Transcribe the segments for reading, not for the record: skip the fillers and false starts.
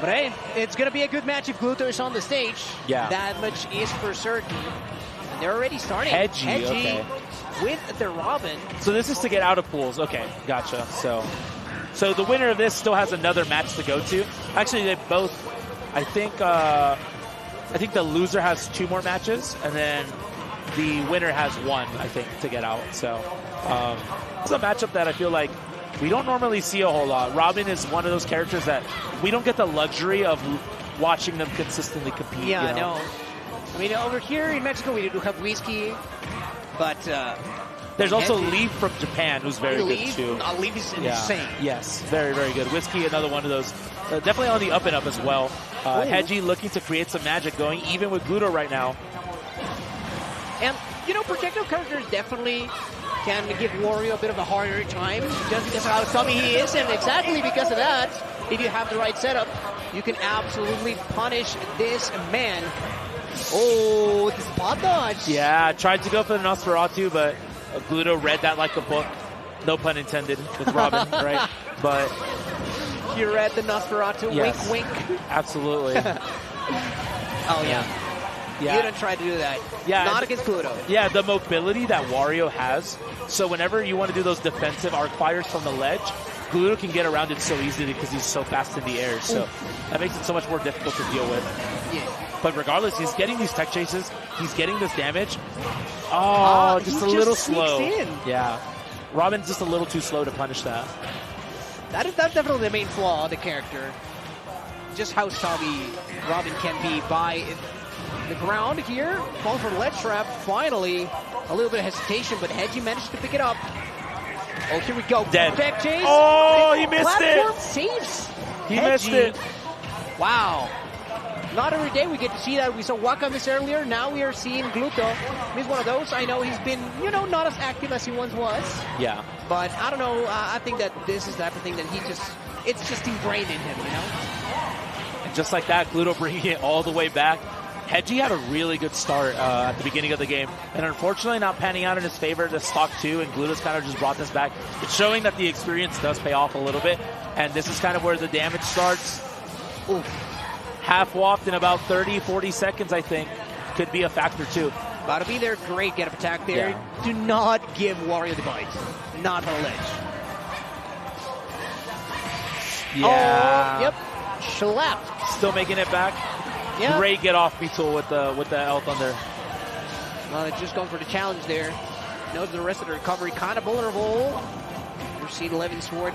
But hey, it's going to be a good match if Gluto is on the stage. Yeah. That much is for certain. And they're already starting. Hedgy, okay. With the Robin. So this is to get out of pools. Okay, gotcha. So the winner of this still has another match to go to. Actually, they both, I think the loser has 2 more matches, and then the winner has 1, I think, to get out. So it's a matchup that I feel like we don't normally see a whole lot. Robin is one of those characters that we don't get the luxury of watching them consistently compete. Yeah, you know? no. I mean, over here in Mexico, we do have Sisqui, but there's also Leaf from Japan, who's very good too. Leaf is insane. Yes, very, very good. Sisqui, another one of those. Definitely on the up and up as well. Hedgy looking to create some magic going, even with Gluto right now. And, you know, projectile characters definitely can give Wario a bit of a harder time just because of how stubby he is, and exactly because of that, if you have the right setup, you can absolutely punish this man. Oh, the spot dodge. Yeah, tried to go for the Nosferatu, but Gluto read that like a book. No pun intended with Robin, right? But he read the Nosferatu. Yes, wink, wink. Absolutely. Oh, yeah. Yeah. You don't try to do that. Yeah, not against Gluto. Yeah, the mobility that Wario has. So whenever you want to do those defensive arc fires from the ledge, Gluto can get around it so easily because he's so fast in the air. So that makes it so much more difficult to deal with. Yeah. But regardless, he's getting these tech chases. He's getting this damage. Oh, just a little slow. Yeah. Robin's just a little too slow to punish that. That's definitely the main flaw of the character. Just how stubby Robin can be by the ground here. Falls for ledge trap. Finally, a little bit of hesitation, but Hedgy managed to pick it up. Oh, here we go. Dead. Back chase. Oh, he missed Platform it. Saves. He missed it. Wow. Not every day we get to see that. We saw Waka miss earlier. Now we are seeing Gluto. He's one of those. I know he's been, you know, not as active as he once was. Yeah. But I don't know. I think that this is the type of thing that it's just ingrained in him, you know? And just like that, Gluto bringing it all the way back. Hedgy had a really good start at the beginning of the game, and unfortunately not panning out in his favor to stock 2, and Gluto's kind of just brought this back. It's showing that the experience does pay off a little bit, and this is kind of where the damage starts. Oof. Half waft in about 30, 40 seconds, I think, could be a factor too. About to be there, great get up attack there. Yeah. Do not give Wario the bite. Not on a ledge. Yeah. Oh, yep. Schlapped. Still making it back. Yep. Great get off me tool with the L Thunder. Well, it's just going for the challenge there. Knows the rest of the recovery kind of vulnerable. You're seeing 11 Sword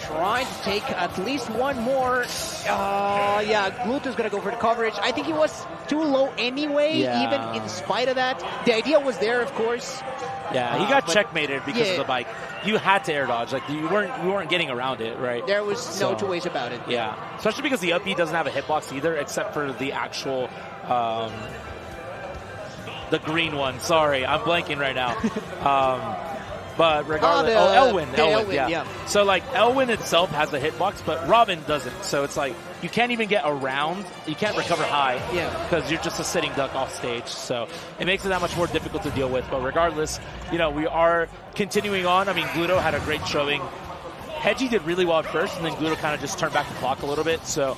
trying to take at least one more. Yeah, Gluto's going to go for the coverage. I think he was too low anyway, even in spite of that. The idea was there, of course. Yeah, he got checkmated because of the bike. You had to air dodge. Like you weren't getting around it, right? There was no two ways about it. Yeah, especially because the up B doesn't have a hitbox either, except for the actual the green one. Sorry, I'm blanking right now. But regardless, Elwyn, yeah. So like Elwyn itself has a hitbox, but Robin doesn't. So it's like you can't even get around. You can't recover high, because you're just a sitting duck off stage. So it makes it that much more difficult to deal with. But regardless, you know, we are continuing on. I mean, Gluto had a great showing. Hedgy did really well at first, and then Gluto kind of just turned back the clock a little bit. So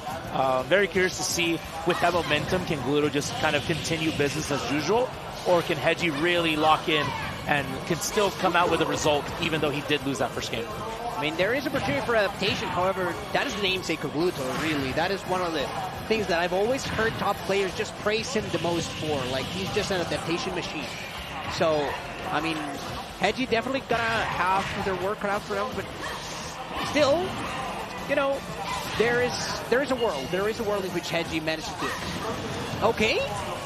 very curious to see with that momentum, can Gluto just kind of continue business as usual, or can Hedgy really lock in and can still come out with a result, even though he did lose that first game? I mean, there is opportunity for adaptation. However, that is the namesake of Gluto, really. That is one of the things that I've always heard top players just praise him the most for. Like, he's just an adaptation machine. So, I mean, Hedgy definitely gonna have their work cut out for them, but still, you know, there is a world. There is a world in which Hedgy managed to do it. Okay,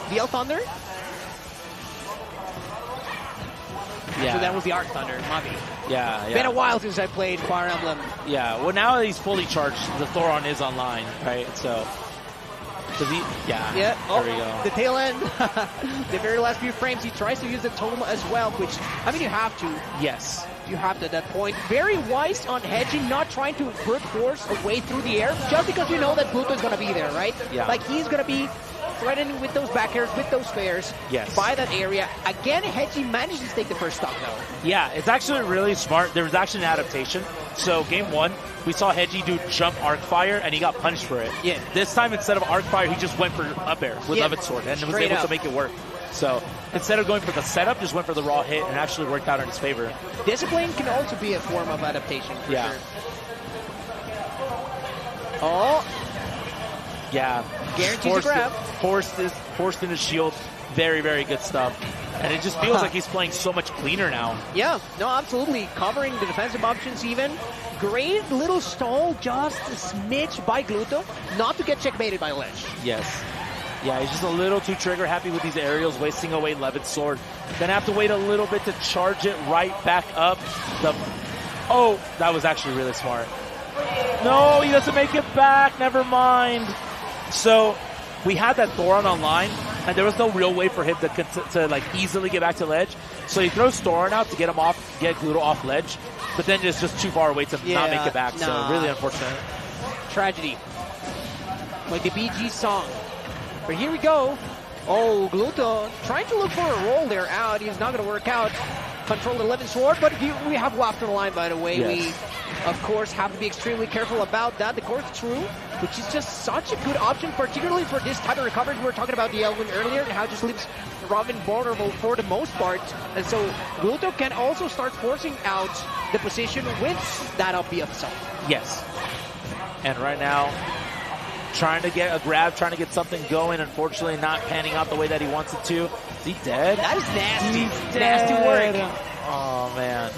the L Thunder. Yeah. So that was the Arc Thunder, Mobby. Yeah. Been a while since I played Fire Emblem. Yeah, well now that he's fully charged, the Thoron is online, right? So, there we go. The tail end, the very last few frames, he tries to use the Toma as well, which, I mean, you have to. Yes. You have to at that point. Very wise on Hedgy, not trying to brute force a way through the air, just because you know that Gluto is going to be there, right? Yeah. Like, he's going to be threatening with those back airs, with those fairs. Yes. By that area. Again, Hedgy manages to take the first stock, though. Yeah, it's actually really smart. There was actually an adaptation. So game 1, we saw Hedgy do jump arc fire, and he got punished for it. Yeah. This time, instead of arc fire, he just went for up air with Levin Sword, and was able to make it work. So instead of going for the setup, just went for the raw hit, and actually worked out in his favor. Discipline can also be a form of adaptation, for yeah. sure. Oh. Yeah. Guarantees a grab. Forced in his shield. Very, very good stuff. And it just feels like he's playing so much cleaner now. Yeah, no, absolutely. Covering the defensive options even. Great little stall, just a smidge by Gluto, not to get checkmated by Ledge. Yes. Yeah, he's just a little too trigger happy with these aerials, wasting away Levin's sword. Gonna have to wait a little bit to charge it right back up. Oh, that was actually really smart. No, he doesn't make it back. Never mind. So we had that Thoron online, and there was no real way for him to like easily get back to ledge. So he throws Thoron out to get him off, get Gluto off ledge, but then it's just too far away to not make it back. So really unfortunate. Tragedy. Like the BG song. But here we go. Oh, Gluto trying to look for a roll there out. He's not going to work out. Control the Levin Sword, but we have Waft on the line, by the way. Yes. We, of course, have to be extremely careful about that. The course through, which is just such a good option, particularly for this type of recovery. We were talking about the Elwin earlier and how it just leaves Robin vulnerable for the most part. And so Gluto can also start forcing out the position with that up B himself. Yes. And right now, trying to get a grab, trying to get something going. Unfortunately, not panning out the way that he wants it to. Is he dead? That is nasty. He's nasty dead. work. Oh, man.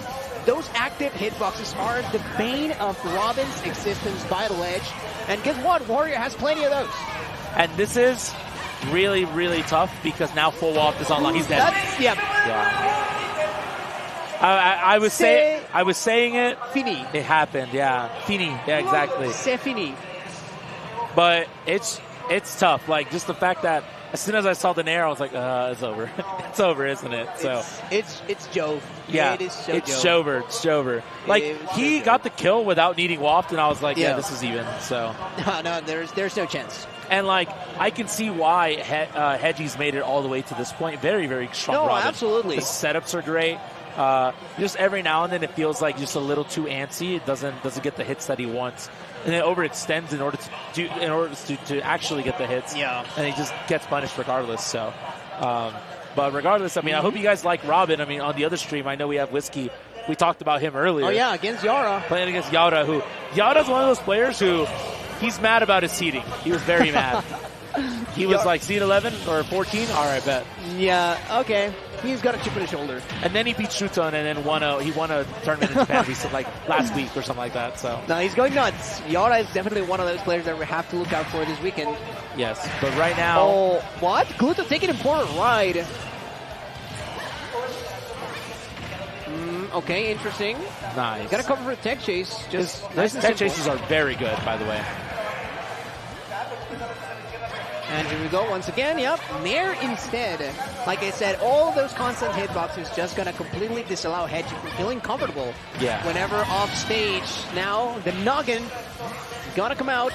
Those active hitboxes are the bane of Robin's existence by the ledge. And guess what? Warrior has plenty of those. And this is really, really tough because now full Waft is online. He's dead. Yeah. I was saying it. Fini. It happened, yeah. Fini. Yeah, exactly. C'est fini. But it's tough. Like, just the fact that as soon as I saw the Nair, I was like, it's over. It's over, isn't it? So it's Jove. Yeah, it is so it's Jove. It's Jover. Like, he got the kill without needing Waft, and I was like, yeah, this is even. So no, there's no chance. And like, I can see why Hedgy's made it all the way to this point. Very, very strong. No, Robin. absolutely. The setups are great. Just every now and then it feels like just a little too antsy. It doesn't get the hits that he wants, and it overextends in order to actually get the hits. Yeah, and he just gets punished regardless. So, but regardless, I mean, I hope you guys like Robin. I mean, on the other stream, I know we have Whiskey. We talked about him earlier. Oh yeah, against Yaura. Playing against Yaura, Yaura's one of those players who he's mad about his seeding. He was very mad. He was like seed 11 or 14. All right, bet. Yeah. Okay. He's got a chip on his shoulder. And then he beat Shuton and then won a tournament in Japan recently, like last week or something like that. So no, he's going nuts. Yaura is definitely one of those players that we have to look out for this weekend. Yes, but right now. Oh, what? Gluto taking an important ride. Okay, interesting. Nice. Got to cover for the tech chase. Just those tech chases are very good, by the way. And here we go once again. Yep, Nair instead. Like I said, all those constant hitboxes just gonna completely disallow Hedgy from feeling comfortable. Yeah. Whenever off stage. Now the noggin gonna come out.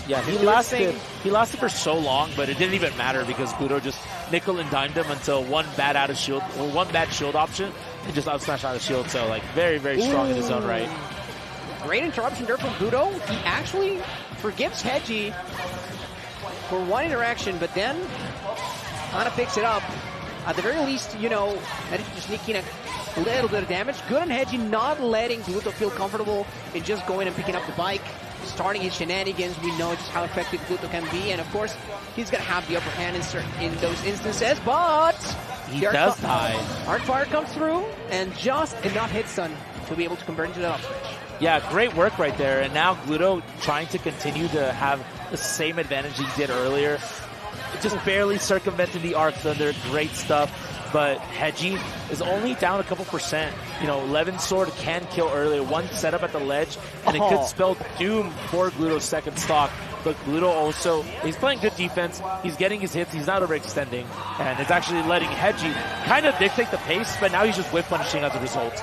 Yeah, he lasted for so long, but it didn't even matter because Gluto just nickel and dimed him until one bad shield option and just up smash out of shield. So like very, very strong in his own right. Great interruption there from Gluto. He actually forgives Hedgy for one interaction, but then kind of picks it up. At the very least, you know, Hedgy just sneaking a little bit of damage. Good on Hedgy, not letting Gluto feel comfortable in just going and picking up the bike, starting his shenanigans. We know just how effective Gluto can be, and of course, he's going to have the upper hand in those instances, but he does die. Arc Fire comes through, and just enough hit stun to be able to convert into the up switch. Yeah, great work right there. And now Gluto trying to continue to have the same advantage he did earlier. Just barely circumventing the Arc Thunder. Great stuff. But Hedgy is only down a couple percent. You know, Levin's sword can kill earlier. One setup at the ledge, and it could spell doom for Gluto's second stock. But Gluto also, he's playing good defense. He's getting his hits. He's not overextending. And it's actually letting Hedgy kind of dictate the pace, but now he's just whip punishing as a result.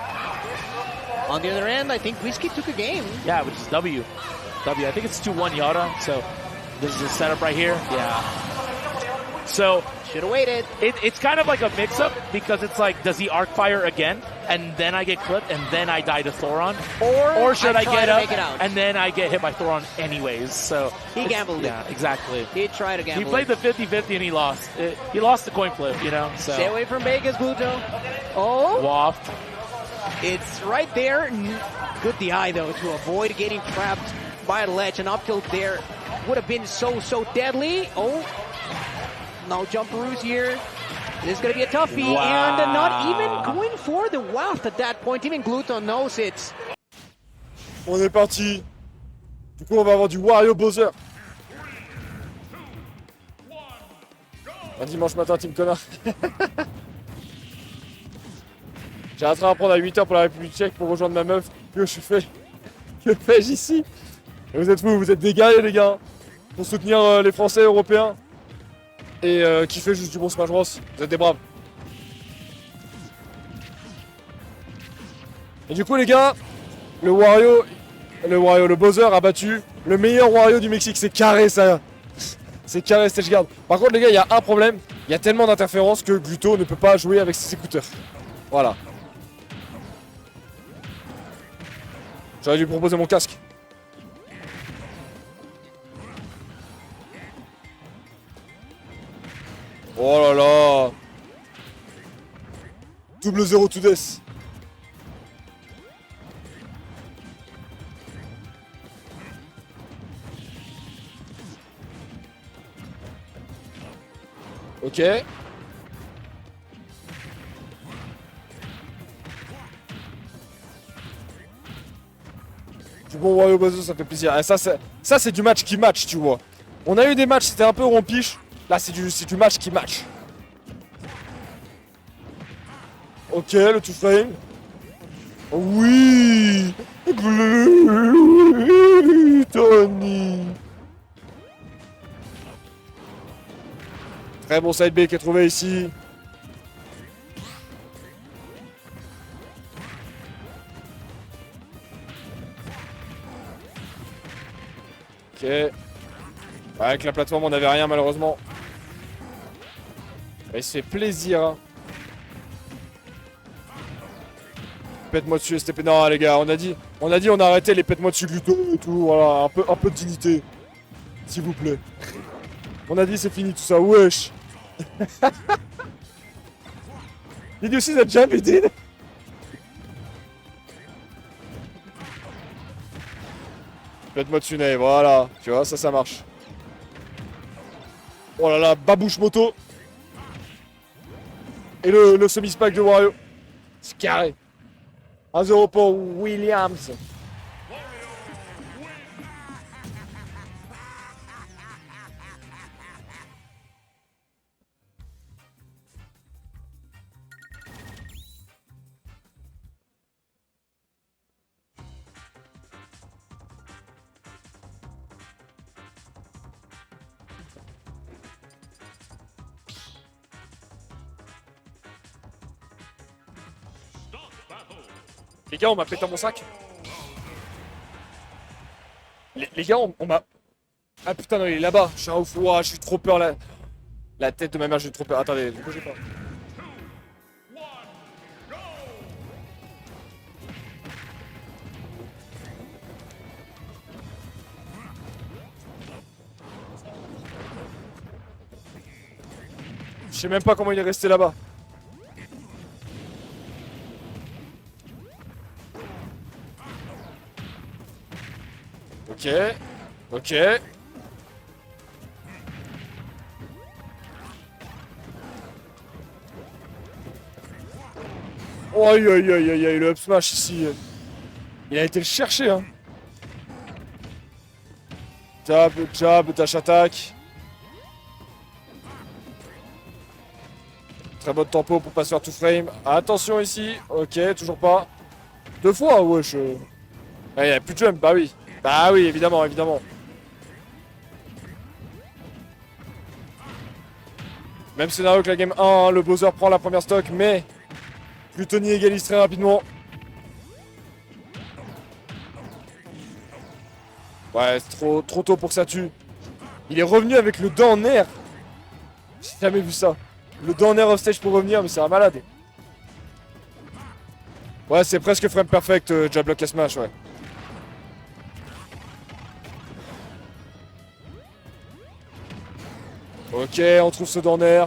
On the other end, I think Whiskey took a game. Yeah, which is W. I think it's 2-1 Yaura, so this is the setup right here. Yeah. So should have waited. It's kind of like a mix-up because it's like, does he arc fire again, and then I get clipped, and then I die to Thoron, or should I get up and then I get hit by Thoron anyways? So he gambled. Yeah, exactly. He tried to gamble. He played the 50-50 and he lost. He lost the coin flip, you know. So stay away from Vegas, Bluto. Oh, waft. It's right there. Good DI though to avoid getting trapped by a ledge. An up tilt there would have been so deadly. Oh, no jumperoos here. This is going to be a toughie, wow. And not even going for the waft at that point. Even Gluton knows it. On est parti. Du coup, on va avoir du Wario Bowser. Un dimanche matin, team connard. J'ai un train à prendre à 8h pour la République tchèque pour rejoindre ma meuf. Que fais-je ici? Et vous êtes fous, vous êtes des guerriers, les gars. Pour soutenir les Français européens. Et qui fait juste du bon Smash Bros. Vous êtes des braves. Et du coup, les gars, le Bowser a battu le meilleur Wario du Mexique. C'est carré, ça. C'est carré, stage guard. Par contre, les gars, il y a un problème. Il y a tellement d'interférences que Gluto ne peut pas jouer avec ses écouteurs. Voilà. J'aurais dû proposer mon casque. Oh là là. Double 0 to death. Ok. Du bon Wario Bowser, ça fait plaisir. Et ça c'est du match qui match, tu vois. On a eu des matchs, c'était un peu rompiche. Là, c'est du match qui match. Ok, le two frame. Oui. Tony. Très bon side B qui est trouvé ici. Ok. Avec la plateforme, on n'avait rien malheureusement. Il se fait plaisir. Hein. Pète-moi dessus STP. Non les gars, on a dit on a arrêté les pète-moi dessus Gluto et tout. Voilà, un peu de dignité. S'il vous plaît. On a dit c'est fini tout ça, wesh. Did you see the jump he did? Pète-moi dessus Ney, voilà. Tu vois, ça marche. Oh là là, babouche moto. Et le semi-spike de Wario. C'est carré. 1-0 pour Williams. Les gars, on m'a pété mon sac. Les gars, on m'a... Ah putain, non, il est là-bas. Je suis un ouf. Ouah, je suis trop peur là. La tête de ma mère, j'ai trop peur. Attendez, ne bougez pas. Je sais même pas comment il est resté là-bas. Ok, ok. Oh, aïe aïe aïe aïe aïe, le up smash ici. Il a été le chercher, hein. Jab, dash attack. Très bonne tempo pour pas se faire tout frame. Attention ici. Ok, toujours pas. 2 fois, wesh. Ah, il n'y a plus de jump, bah oui. Bah oui, évidemment, évidemment. Même scénario que la game 1, hein, le Bowser prend la première stock, mais Plutony égalise très rapidement. Ouais, c'est trop tôt pour que ça tue. Il est revenu avec le dent en air. J'ai jamais vu ça. Le dernier off stage pour revenir, mais c'est un malade. Ouais, c'est presque frame perfect, Jablock et Smash, ouais. Ok, on trouve ce dernier.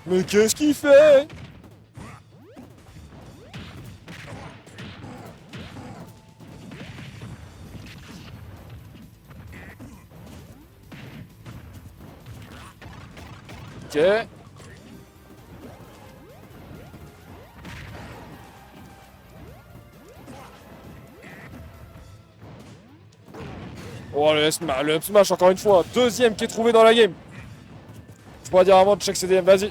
Mais qu'est-ce qu'il fait? Ok. Oh, le up smash, encore une fois. Deuxième qui est trouvé dans la game. Je pourrais dire avant de check CDM, vas-y.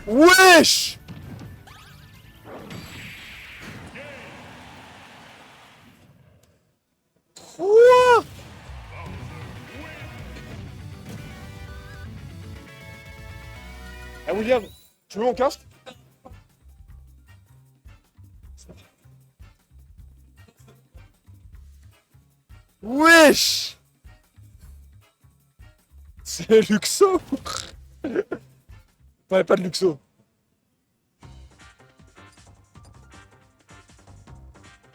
Wesh! Quoi? Eh William, tu veux mon casque? Wesh! C'est Luxo? Ouais, pas de Luxo.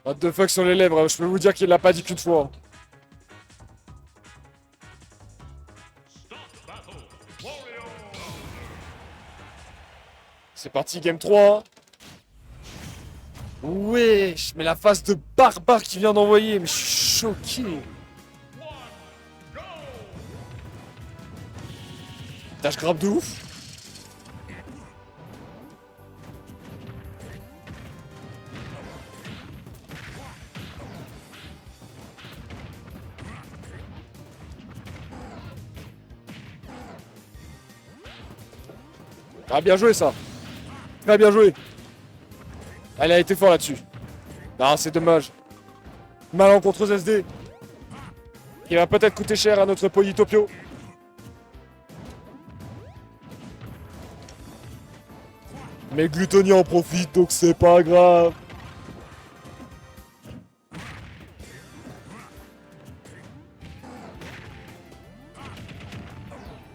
What the fuck sur les lèvres, je peux vous dire qu'il l'a pas dit qu'une fois. C'est parti, game 3. Wesh, mais la phase de barbare qu'il vient d'envoyer, mais je suis choqué. Dash grab de ouf. Ah, bien joué ça. Très bien joué. Elle a été fort là-dessus. Non, c'est dommage. Malencontreuse SD. Qui va peut-être coûter cher à notre Pollitopio. Mais Gluttony en profite, donc c'est pas grave.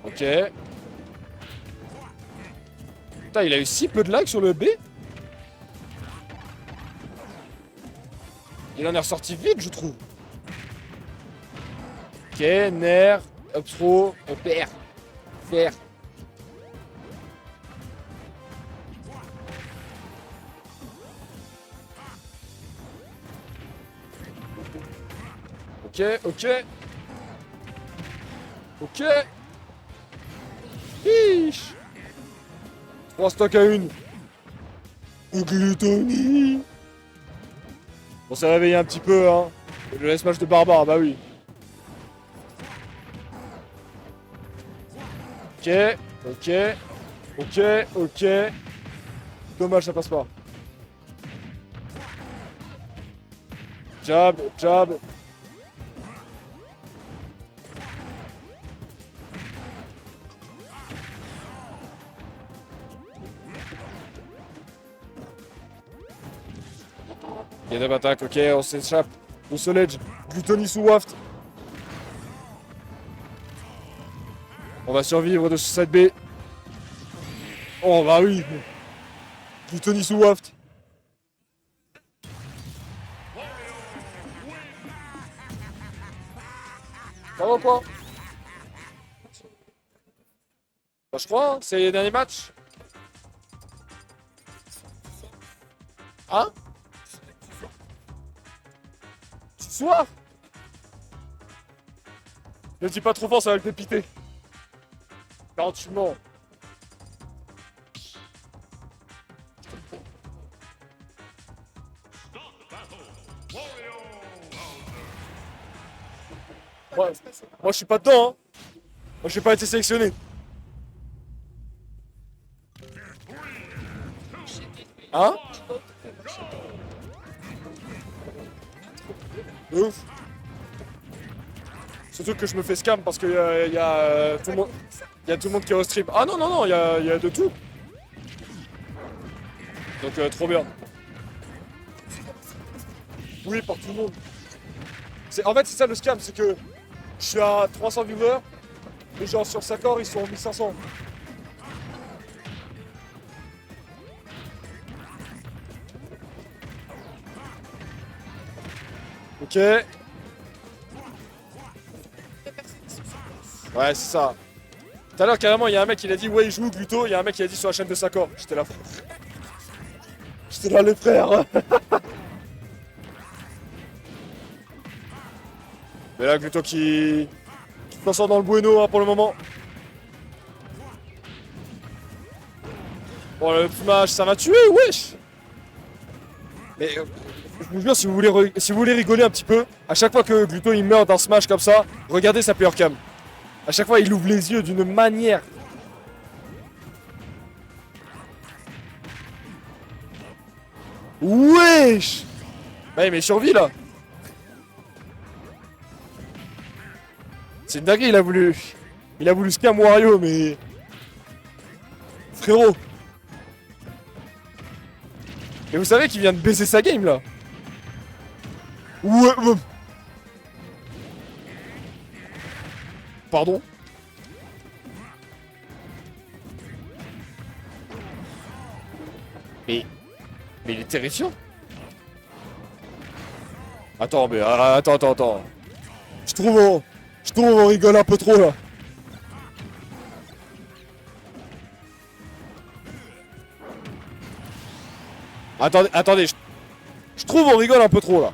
Ok. Putain, il a eu si peu de lag sur le B. Il en est ressorti vite, je trouve. Ok, Nair, up throw, PR. Faire. Ok, ok. Ok. Hiche. 3 stocks à une. Gluttony. On s'est réveillé un petit peu, hein. Le smash de barbare, bah oui. Ok, ok, ok, ok. Dommage, ça passe pas. Jab, jab. Il y a attaque, ok, on s'échappe. Au soledge, Gluttony sous waft. On va survivre de ce side B. Oh bah oui. Gluttony sous waft. Ça va quoi? Bah, je crois, hein, c'est les derniers matchs. Hein? Ce soir? Ne dis pas trop fort, ça va le dépiter. 48 morts. Ouais. Moi je suis pas dedans, hein. Moi j'ai pas été sélectionné. Hein? De ouf. Surtout que je me fais scam parce qu'il y a tout le monde qui est au stream. Ah non, non, non, il y a de tout. Donc trop bien. Oui, par tout le monde. En fait, c'est ça le scam, c'est que je suis à 300 viewers, et genre sur Sacor, ils sont 1500. Ok. Ouais, c'est ça. Tout à l'heure, carrément, il y a un mec qui a dit ouais, il joue Gluto. Il y a un mec qui a dit sur la chaîne de Sacor. J'étais là. J'étais là, les frères. Mais là, Gluto qui s'en sort dans le bueno hein, pour le moment. Bon, le plumage, ça m'a tué, wesh. Mais je vous jure, si vous voulez rigoler un petit peu, à chaque fois que Gluto il meurt dans Smash comme ça, regardez sa player cam. À chaque fois, il ouvre les yeux d'une manière. Wesh. Bah, mais il survit là. C'est une dinguerie, il a voulu scam Wario, mais... Frérot. Et vous savez qu'il vient de baiser sa game là. Ouais. Pardon. Mais il est terrifiant. Attends, mais attends. Je trouve on rigole un peu trop là. Attendez, je trouve on rigole un peu trop là.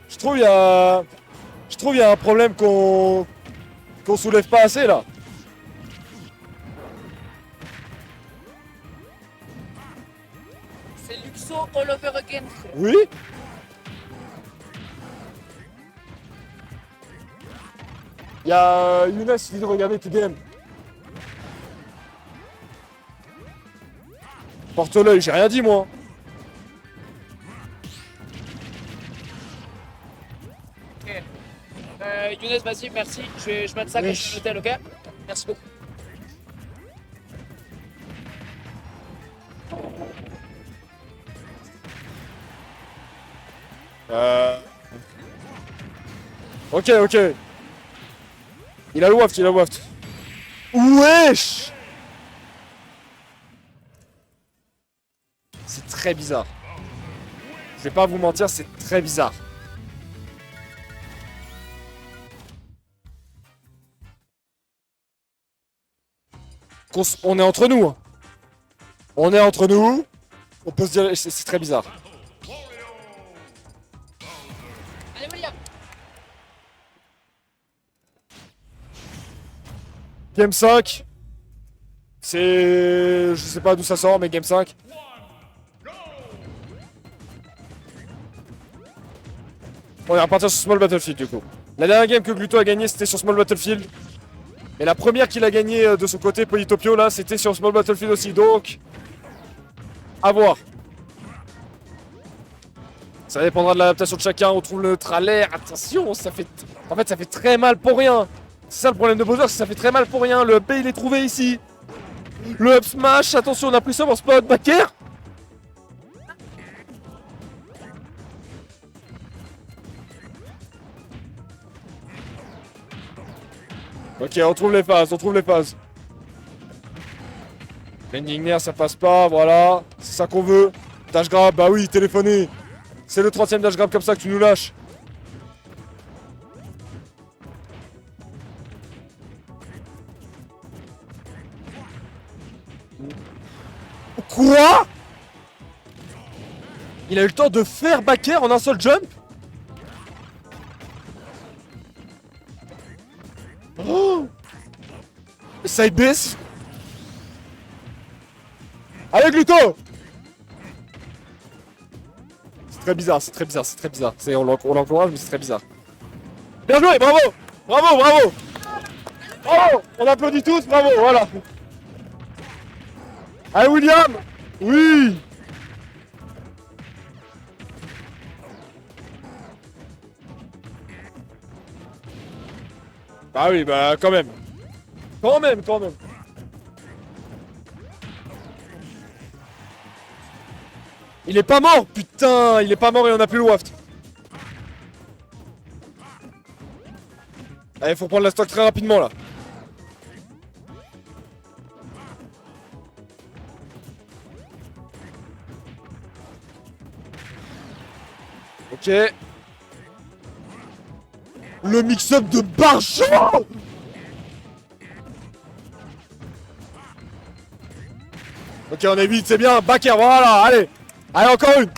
Je trouve il y a un problème qu'on soulève pas assez là. C'est Luxo all over again. Oui. Il y a Younes qui dit de regarder TDM. Porte l'œil, j'ai rien dit moi. Ok. Younes, vas-y, merci. Je mets ça quand je suis à l'hôtel, ok? Merci beaucoup. Ok. Il a le waft. Wesh. C'est très bizarre. Je vais pas vous mentir, c'est très bizarre. On est entre nous. On est entre nous. On peut se dire, c'est très bizarre. Allez, William. Game 5. C'est... Je sais pas d'où ça sort, mais Game 5. On est reparti sur Small Battlefield du coup. La dernière game que Gluto a gagné c'était sur Small Battlefield. Et la première qu'il a gagnée de son côté, Pollitopio, là, c'était sur Small Battlefield aussi. Donc, à voir. Ça dépendra de l'adaptation de chacun. On trouve le trailer. Attention, ça fait... En fait, ça fait très mal pour rien. C'est ça le problème de Bowser, ça fait très mal pour rien. Le up B, il est trouvé ici. Le up smash, attention, on a pris ça pour spot backer. Ok, on trouve les phases. Landing near, ça passe pas, voilà. C'est ça qu'on veut. Dash grab, bah oui, téléphoner. C'est le 30ème dash grab comme ça que tu nous lâches. Quoi? Il a eu le temps de faire back air en un seul jump? Oh! Side baisse. Allez Gluto! C'est très bizarre. On l'encourage mais c'est très bizarre. Bien joué, bravo! Bravo! On applaudit tous, bravo, voilà. Allez William! Oui! Bah oui, bah quand même. Quand même. Il est pas mort, putain, il est pas mort et on a plus le waft. Allez, faut prendre la stock très rapidement là. Ok. Le mix-up de Barjo. Ok, on est vite, c'est bien. Backer, voilà, allez. Allez, encore une.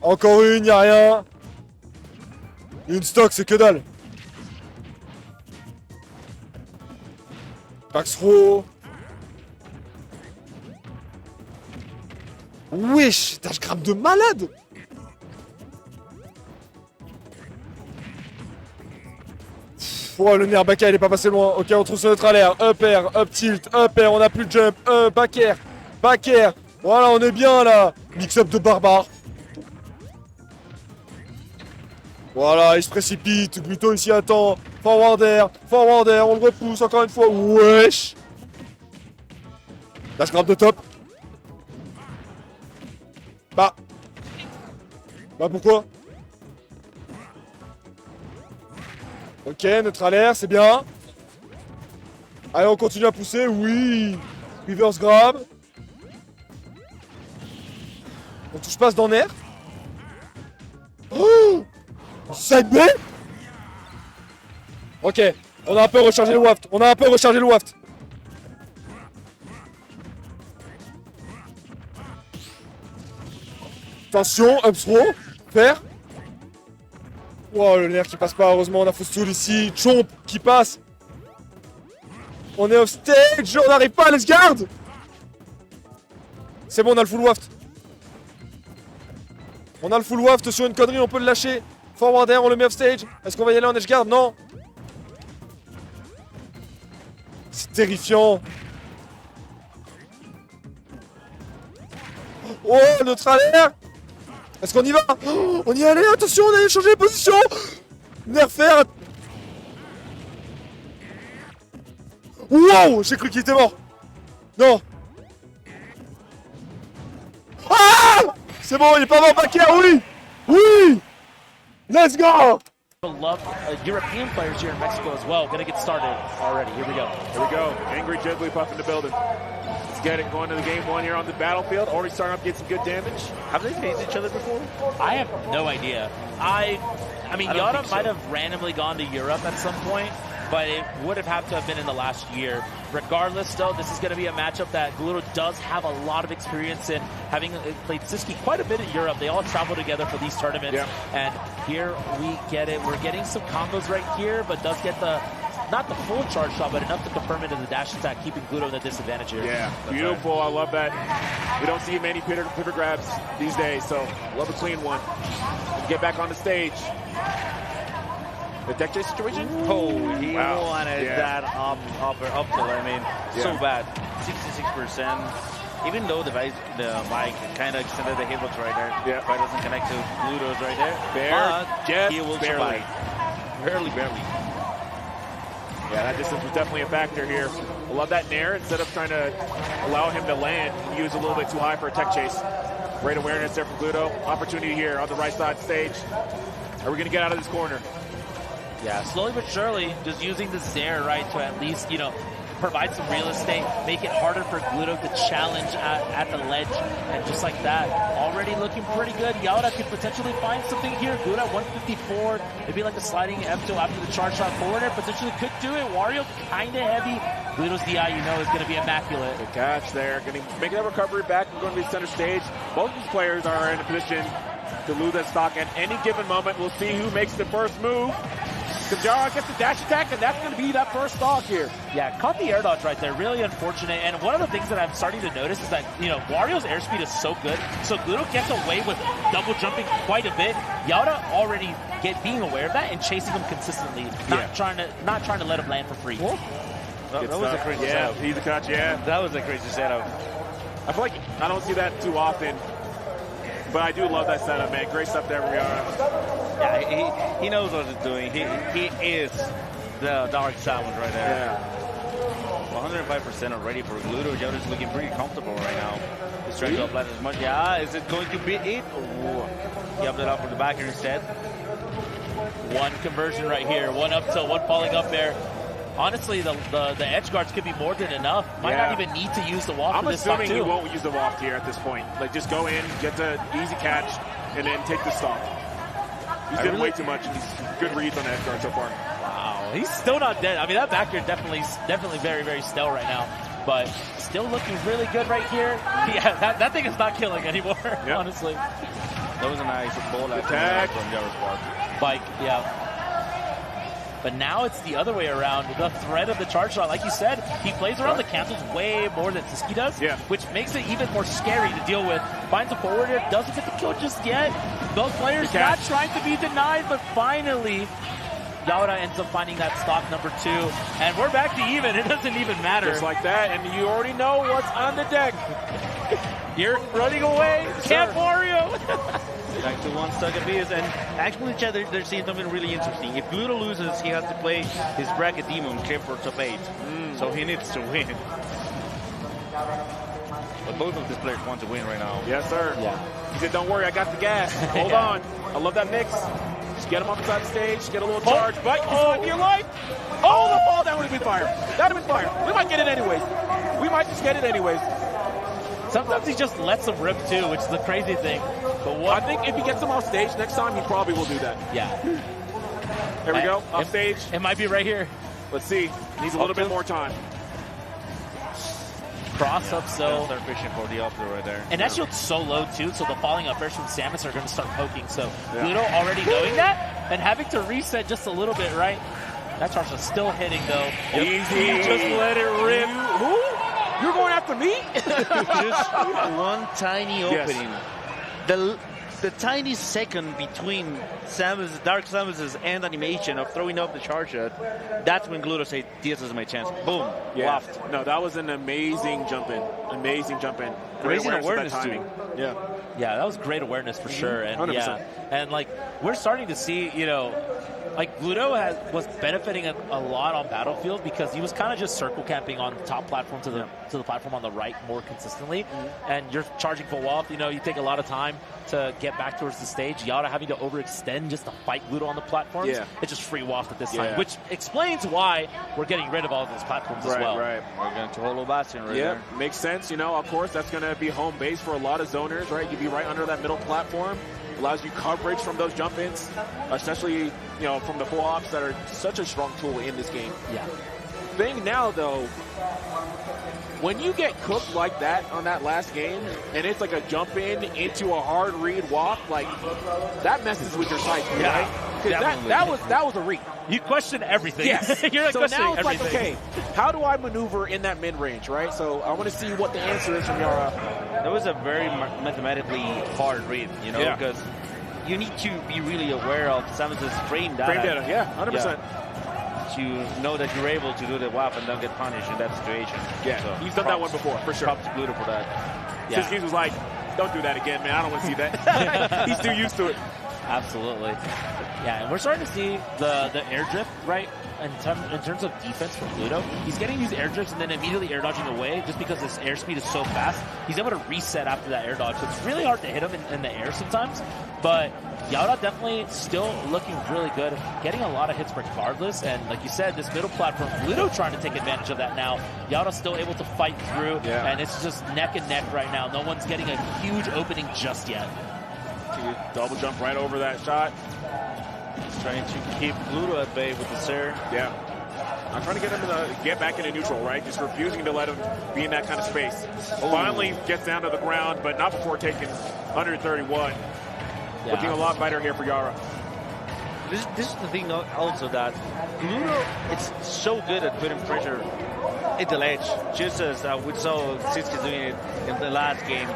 Encore une, y'a rien. Une stock, c'est que dalle. Paxro. Wesh, je grappe de malade. Oh, le nerf back air, il est pas passé loin. Ok, on trouve sur notre air. Up air, up tilt, up air, on a plus de jump. Back air, back air. Voilà, on est bien là. Mix-up de barbare. Voilà, il se précipite. Gluto ici attend. Forward air, on le repousse encore une fois. Wesh. Dash grab de top. Bah pourquoi? Ok, neutral air, c'est bien. Allez, on continue à pousser, oui. Reverse grab. On touche pas dans l'air. Oh, side B. Ok, on a un peu rechargé le waft. Attention, up throw, faire. Wow, le nerf qui passe pas, heureusement on a Fossoul ici, Chomp qui passe. On est off stage, on n'arrive pas à les garde. C'est bon, on a le full waft. On a le full waft sur une connerie, on peut le lâcher. Forward air, on le met off stage. Est-ce qu'on va y aller en edge guard? Non. C'est terrifiant. Oh, neutral air. Est-ce qu'on y va? Oh, on y est allé, attention, on a changé de position. Nerfer. Wow, j'ai cru qu'il était mort. Non. Ah, c'est bon, il est pas mort, back air, oui. Oui. Let's go. Love European players here in Mexico as well. Gonna get started already. Here we go. Angry Jigglypuff in the building. Let's get it going to the game one here on the battlefield. Already starting up, get some good damage. Have they faced each other before? I have no idea. I mean, Yaura might have randomly gone to Europe at some point, but it would have had to have been in the last year. Regardless, though, this is going to be a matchup that Gluto does have a lot of experience in, having played Sisqui quite a bit in Europe. They all travel together for these tournaments, and here we get it. We're getting some combos right here, but does get the, not the full charge shot, but enough to confirm into the dash attack, keeping Gluto in the disadvantage here. Yeah, beautiful. I love that. We don't see many pivot grabs these days, so love a clean one. Get back on the stage. The deck chase situation? Oh, he wanted that up tilt. I mean, so bad. 66%. Even though the mic kind of extended the hitbox right there. Yeah. But it doesn't connect to Gluto's right there. Just he will barely. Survive. Barely. Yeah, that distance was definitely a factor here. I love that nair. Instead of trying to allow him to land, he was a little bit too high for a tech chase. Great awareness there from Gluto. Opportunity here on the right side stage. Are we going to get out of this corner? Yeah, slowly but surely, just using the Zair, right, to at least, you know, provide some real estate, make it harder for Gluto to challenge at the ledge, and just like that, already looking pretty good. Yaura could potentially find something here. Gluto at 154, maybe like a sliding F2 after the charge shot forward there, potentially could do it. Wario kind of heavy. Gluto's DI, you know, is going to be immaculate. Good catch there. Going to make that recovery back. We're going to be center stage. Both these players are in a position to lose that stock at any given moment. We'll see who makes the first move. Because Yaura gets the dash attack, and that's going to be that first stock here. Yeah, caught the air dodge right there. Really unfortunate. And one of the things that I'm starting to notice is that, you know, Wario's airspeed is so good. So Gluto gets away with double jumping quite a bit. Yaura already being aware of that and chasing him consistently. Not trying to let him land for free. That was a crazy setup. Easy catch, yeah. That was a crazy setup. I feel like I don't see that too often. But I do love that setup, man. Great stuff there, Yaura. Yeah, he knows what he's doing. He is the Dark Samus right there. Yeah. 105% already for Gluto. Yaura's looking pretty comfortable right now. He's trying to apply as much. Yeah, is it going to be it? Ooh. He upped it up for the back instead. One conversion right here. One up tilt, one falling up there. Honestly, the edge guards could be more than enough. Might not even need to use the waft for this stock, too. I'm assuming he won't use the waft here at this point. Like, just go in, get the easy catch, and then take the stock. He's doing way too much, and he's good reads on the edge guard so far. Wow, he's still not dead. I mean, that back air definitely very, very stale right now. But still looking really good right here. Yeah, that thing is not killing anymore, honestly. That was a nice ball attack from Yaura's part. Bike, yeah. But now it's the other way around. The threat of the charge shot, like you said, he plays around the cancels way more than Sisqui does, which makes it even more scary to deal with. Finds a forward here, doesn't get the kill just yet. Those players not trying to be denied, but finally, Yaura ends up finding that stock number 2. And we're back to even. It doesn't even matter. Just like that, and you already know what's on the deck. You're running away. Camp Wario. Back to one stock apiece, and actually, Chad, they're seeing something really interesting. If Gluto loses, he has to play his bracket demon, Chip for top 8. So he needs to win. But both of these players want to win right now. Yes, sir. Yeah. He said, don't worry, I got the gas. Hold on. I love that mix. Just get him up inside the stage, get a little charge. But he's going to be alive. Oh, the ball, that would have been fire. That would have been fire. We might get it anyways. We might just get it anyways. Sometimes he just lets them rip too, which is the crazy thing. But I think if he gets him off stage next time, he probably will do that. Yeah. There we go, off stage. It might be right here. Let's see. Needs a little bit more time. Cross up, so start fishing for the up right there. And that shield's so low too, so the falling up airs from Samus are going to start poking. So Gluto already knowing that and having to reset just a little bit, right? That charge is still hitting though. Easy. Just let it rip. Who? You're going after me? Just one tiny opening. The tiny second between Samus, Dark Samus's end animation of throwing up the charge shot, that's when Gluto said, this is my chance. Boom. Waft. No, that was an amazing jump in. Amazing jump in. Great awareness too. Yeah. Yeah, that was great awareness for sure. And 100%. And like we're starting to see, you know, like Gluto was benefiting a lot on Battlefield because he was kind of just circle camping on the top platform to the platform on the right more consistently. And you're charging full waft, you know, you take a lot of time to get back towards the stage. Yaura having to overextend just to fight Gluto on the platforms. Yeah. It's just free waft at this time, which explains why we're getting rid of all of those platforms as well. Right. We're going to Holo Bastion right there. Makes sense. You know, of course, that's going to be home base for a lot of zoners, right? You'd be right under that middle platform. Allows you coverage from those jump ins, especially, you know, from the full ops that are such a strong tool in this game. Yeah. Thing now, though, when you get cooked like that on that last game, and it's like a jump in into a hard read walk, like that messes with your psyche, right? Because that was a read. You question everything. Yes. You're so now it's everything. like, okay, how do I maneuver in that mid range, right? So I want to see what the answer is from Yaura. That was a very mathematically hard read, you know, because you need to be really aware of Samus's frame data. Frame data, 100%. To know that you're able to do the WAP and don't get punished in that situation. Yeah, so he's done that one before, for sure. Props to Gluto for that. Sisqui was like, don't do that again, man. I don't want to see that. He's too used to it. Absolutely. Yeah, and we're starting to see the air drift, right? In terms of defense from Gluto, he's getting these air drifts and then immediately air dodging away just because his airspeed is so fast. He's able to reset after that air dodge. So it's really hard to hit him in the air sometimes. But Yaura definitely still looking really good, getting a lot of hits regardless. And like you said, this middle platform, Gluto trying to take advantage of that now. Yaura's still able to fight through, and it's just neck and neck right now. No one's getting a huge opening just yet. Double jump right over that shot. He's trying to keep Gluto at bay with the Sir. Yeah. I'm trying to get him to get back into neutral, right? Just refusing to let him be in that kind of space. Finally gets down to the ground, but not before taking 131. Yeah. Looking a lot better here for Yaura. This is the thing also that Gluto, it's so good at putting pressure at the ledge, just as we saw Sisqui doing it in the last game.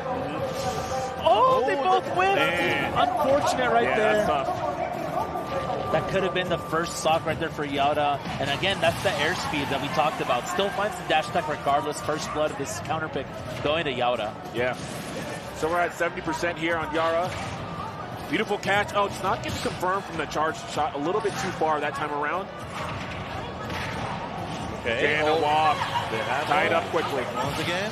Oh, they both win! Unfortunate right there. That's tough. That could have been the first stock right there for Yaura. And again, that's the airspeed that we talked about. Still finds the dash attack regardless. First blood of this counter pick going to Yaura. Yeah. So we're at 70% here on Yaura. Beautiful catch. Oh, it's not getting confirmed from the charge shot. A little bit too far that time around. Okay. And a walk. Tied up quickly. Once again.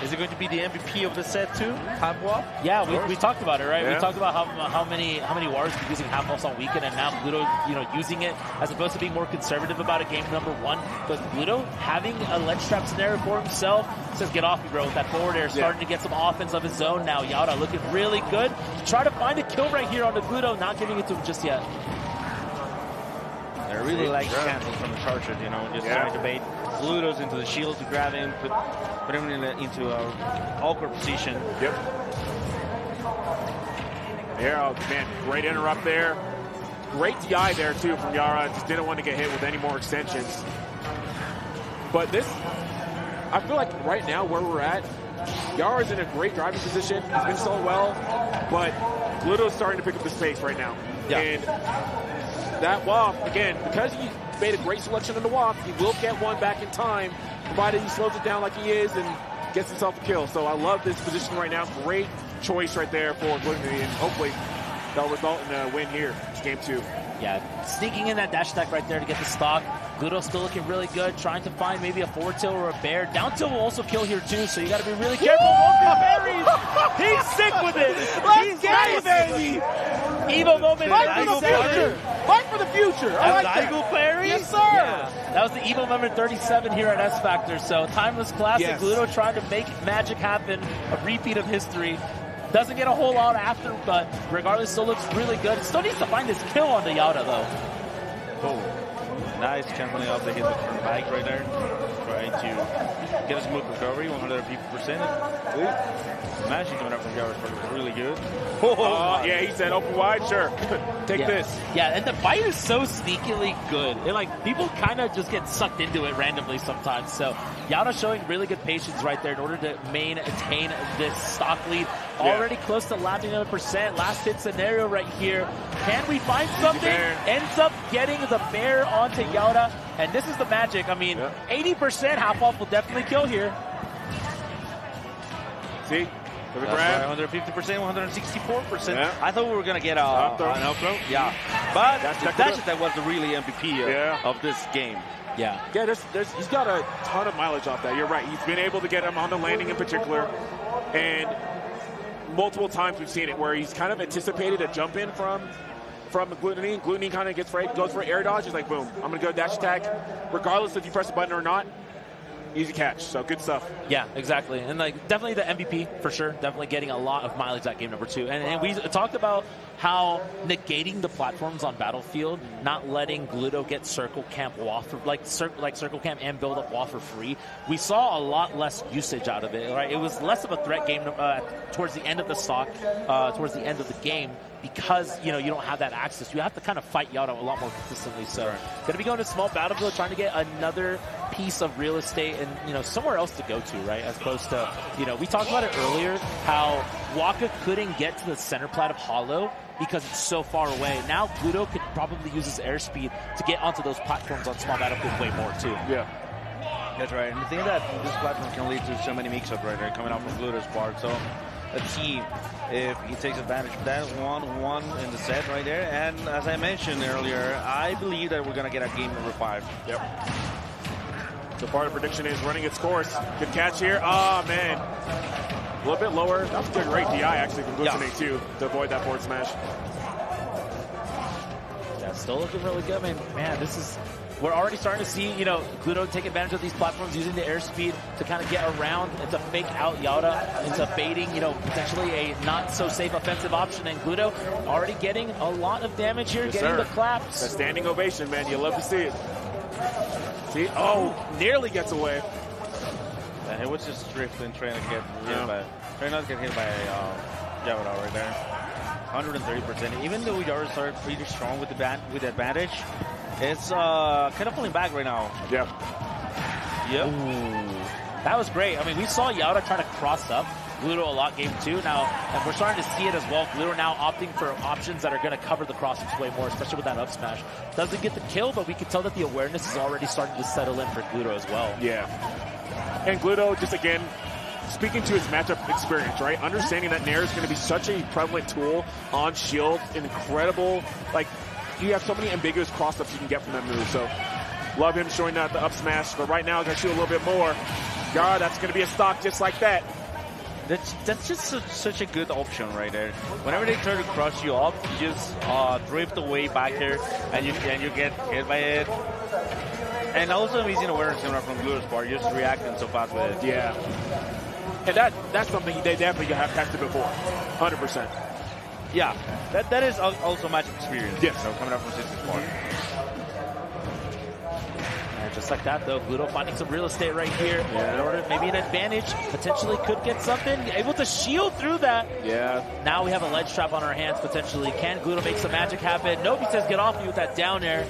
Is it going to be the MVP of the set too? Half wall? Yeah, we talked about it, right? Yeah. We talked about how many wars were using half walls on weekend, and now Gluto, using it as opposed to being more conservative about it. Game number 1, but Gluto having a ledge trap scenario for himself says, "Get off me, bro!" With that forward air, starting to get some offense of his own now. Yaura looking really good to try to find a kill right here on the Gluto, not giving it to him just yet. I really like cancels from the charger, just trying to bait Glutos into the shield to grab him, put him into an awkward position. Yep. Yeah, oh, man, great interrupt there. Great DI there, too, from Yaura. Just didn't want to get hit with any more extensions. But this, I feel like right now where we're at, Yaura's in a great driving position. He's been so well, but Gluto's starting to pick up the pace right now. Yeah. And that WAF, again, because he made a great selection on the WAF, he will get one back in time, provided he slows it down like he is and gets himself a kill. So I love this position right now. Great choice right there for Gluttony, and hopefully that'll result in a win here, game 2. Yeah, sneaking in that dash attack right there to get the stock. Gluto still looking really good, trying to find maybe a forward tilt or a bear. Down tilt will also kill here too, so you got to be really careful. He's sick with it. He's nice, baby. Evo moment. Fight for the future. Fight for the future. I like that. Parry? Yes, sir. Yeah. That was the Evo moment 37 here at S Factor. So timeless classic. Yes. Gluto trying to make magic happen. A repeat of history. Doesn't get a whole lot after, but regardless, still looks really good. Still needs to find his kill on the Yaura, though. Oh, nice canceling off the hit from bike right there. Trying to get a smooth recovery, 150%. Smashing coming up from Yaura is really good. Yeah, he said open wide, sure. Take this. Yeah, and the fight is so sneakily good. And people kind of just get sucked into it randomly sometimes. So Yaura showing really good patience right there in order to maintain this stock lead. Already close to lapping another percent. Last hit scenario right here. Can we find something? Ends up getting the bear onto Yaura. And this is the magic. I mean, 80% half off will definitely kill here. See? For the grab. 150%, 164%. Yeah. I thought we were going to get an up throw. Yeah. But that was the really MVP of this game. Yeah. Yeah, he's got a ton of mileage off that. You're right. He's been able to get him on the landing in particular. And multiple times we've seen it where he's kind of anticipated a jump in from Gluttony. Gluttony kind of goes for air dodge. He's like, boom, I'm going to go dash attack. Regardless if you press the button or not, easy catch. So good stuff. Yeah, exactly. And definitely the MVP for sure. Definitely getting a lot of mileage that game number 2. And we talked about how negating the platforms on Battlefield, not letting Gluto get circle camp WAF for, like circle camp and build up WAF for free. We saw a lot less usage out of it, right? It was less of a threat game towards the end of the stock, towards the end of the game, because you don't have that access. You have to kind of fight Yaura a lot more consistently. So gonna be going to small Battlefield, trying to get another piece of real estate and somewhere else to go to, right? As opposed to we talked about it earlier how Waka couldn't get to the center plat of Hollow because it's so far away. Now Gluto could probably use his airspeed to get onto those platforms on small Battlefield way more too. Yeah. That's right. And the thing that this platform can lead to so many mix-ups right there coming out from Gluto's part. So let's see if he takes advantage of that. 1-1 in the set right there. And as I mentioned earlier, I believe that we're going to get a game number 5. Yep. So part of the prediction is running its course. Good catch here. Oh, man. A little bit lower. That was a great DI, actually, from Gluttony, too, to avoid that forward smash. Yeah, still looking really good. Man, we're already starting to see, Gluto take advantage of these platforms using the airspeed to kind of get around and to fake out Yaura into baiting, potentially a not-so-safe offensive option. And Gluto already getting a lot of damage here, getting the claps. That standing ovation, man. You love to see it. See? Oh, nearly gets away. And it was just drifting, trying not to get hit by Yaura right there. 130%. Even though Yaura started pretty strong with the advantage, it's kind of pulling back right now. Yep. That was great. We saw Yaura try to cross up Gluto a lot game 2 now, and we're starting to see it as well. Gluto now opting for options that are going to cover the cross-ups way more, especially with that up smash. Doesn't get the kill, but we can tell that the awareness is already starting to settle in for Gluto as well. Yeah. And Gluto, just again, speaking to his matchup experience, right? Understanding that Nair is going to be such a prevalent tool on shield, incredible. Like, you have so many ambiguous cross-ups you can get from that move. So, love him showing that the up smash. But right now, going to shoot a little bit more. God, that's going to be a stock just like that. That's just such a good option right there. Whenever they try to crush you up, you just drift away back here, and you get hit by it. And also amazing awareness coming from Mkleo's part, just reacting so fast with it. Yeah. And that's something they definitely have tested before. 100%. Yeah. That is also match experience. Yes. So coming up from Sisqi's part. And just like that, though, Gluto finding some real estate right here in order maybe an advantage. Potentially could get something. Able to shield through that. Yeah. Now we have a ledge trap on our hands, potentially. Can Gluto make some magic happen? Nope, he says get off me with that down air.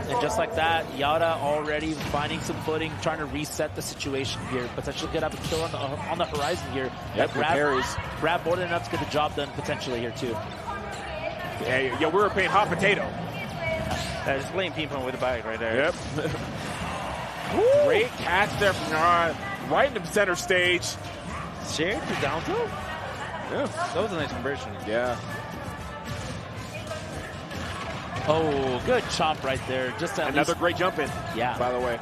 And just like that, Yaura already finding some footing, trying to reset the situation here. Potentially could have a kill on the horizon here. Yep, grab more than enough to get the job done potentially here too. Yeah, we were playing hot potato. Just playing ping pong with the bag right there. Yep. Great catch there from Yaura, right in the center stage. Shared to down throw? Yeah. That was a nice conversion. Yeah. Oh, good chomp right there. Just another great jump in. Yeah. By the way.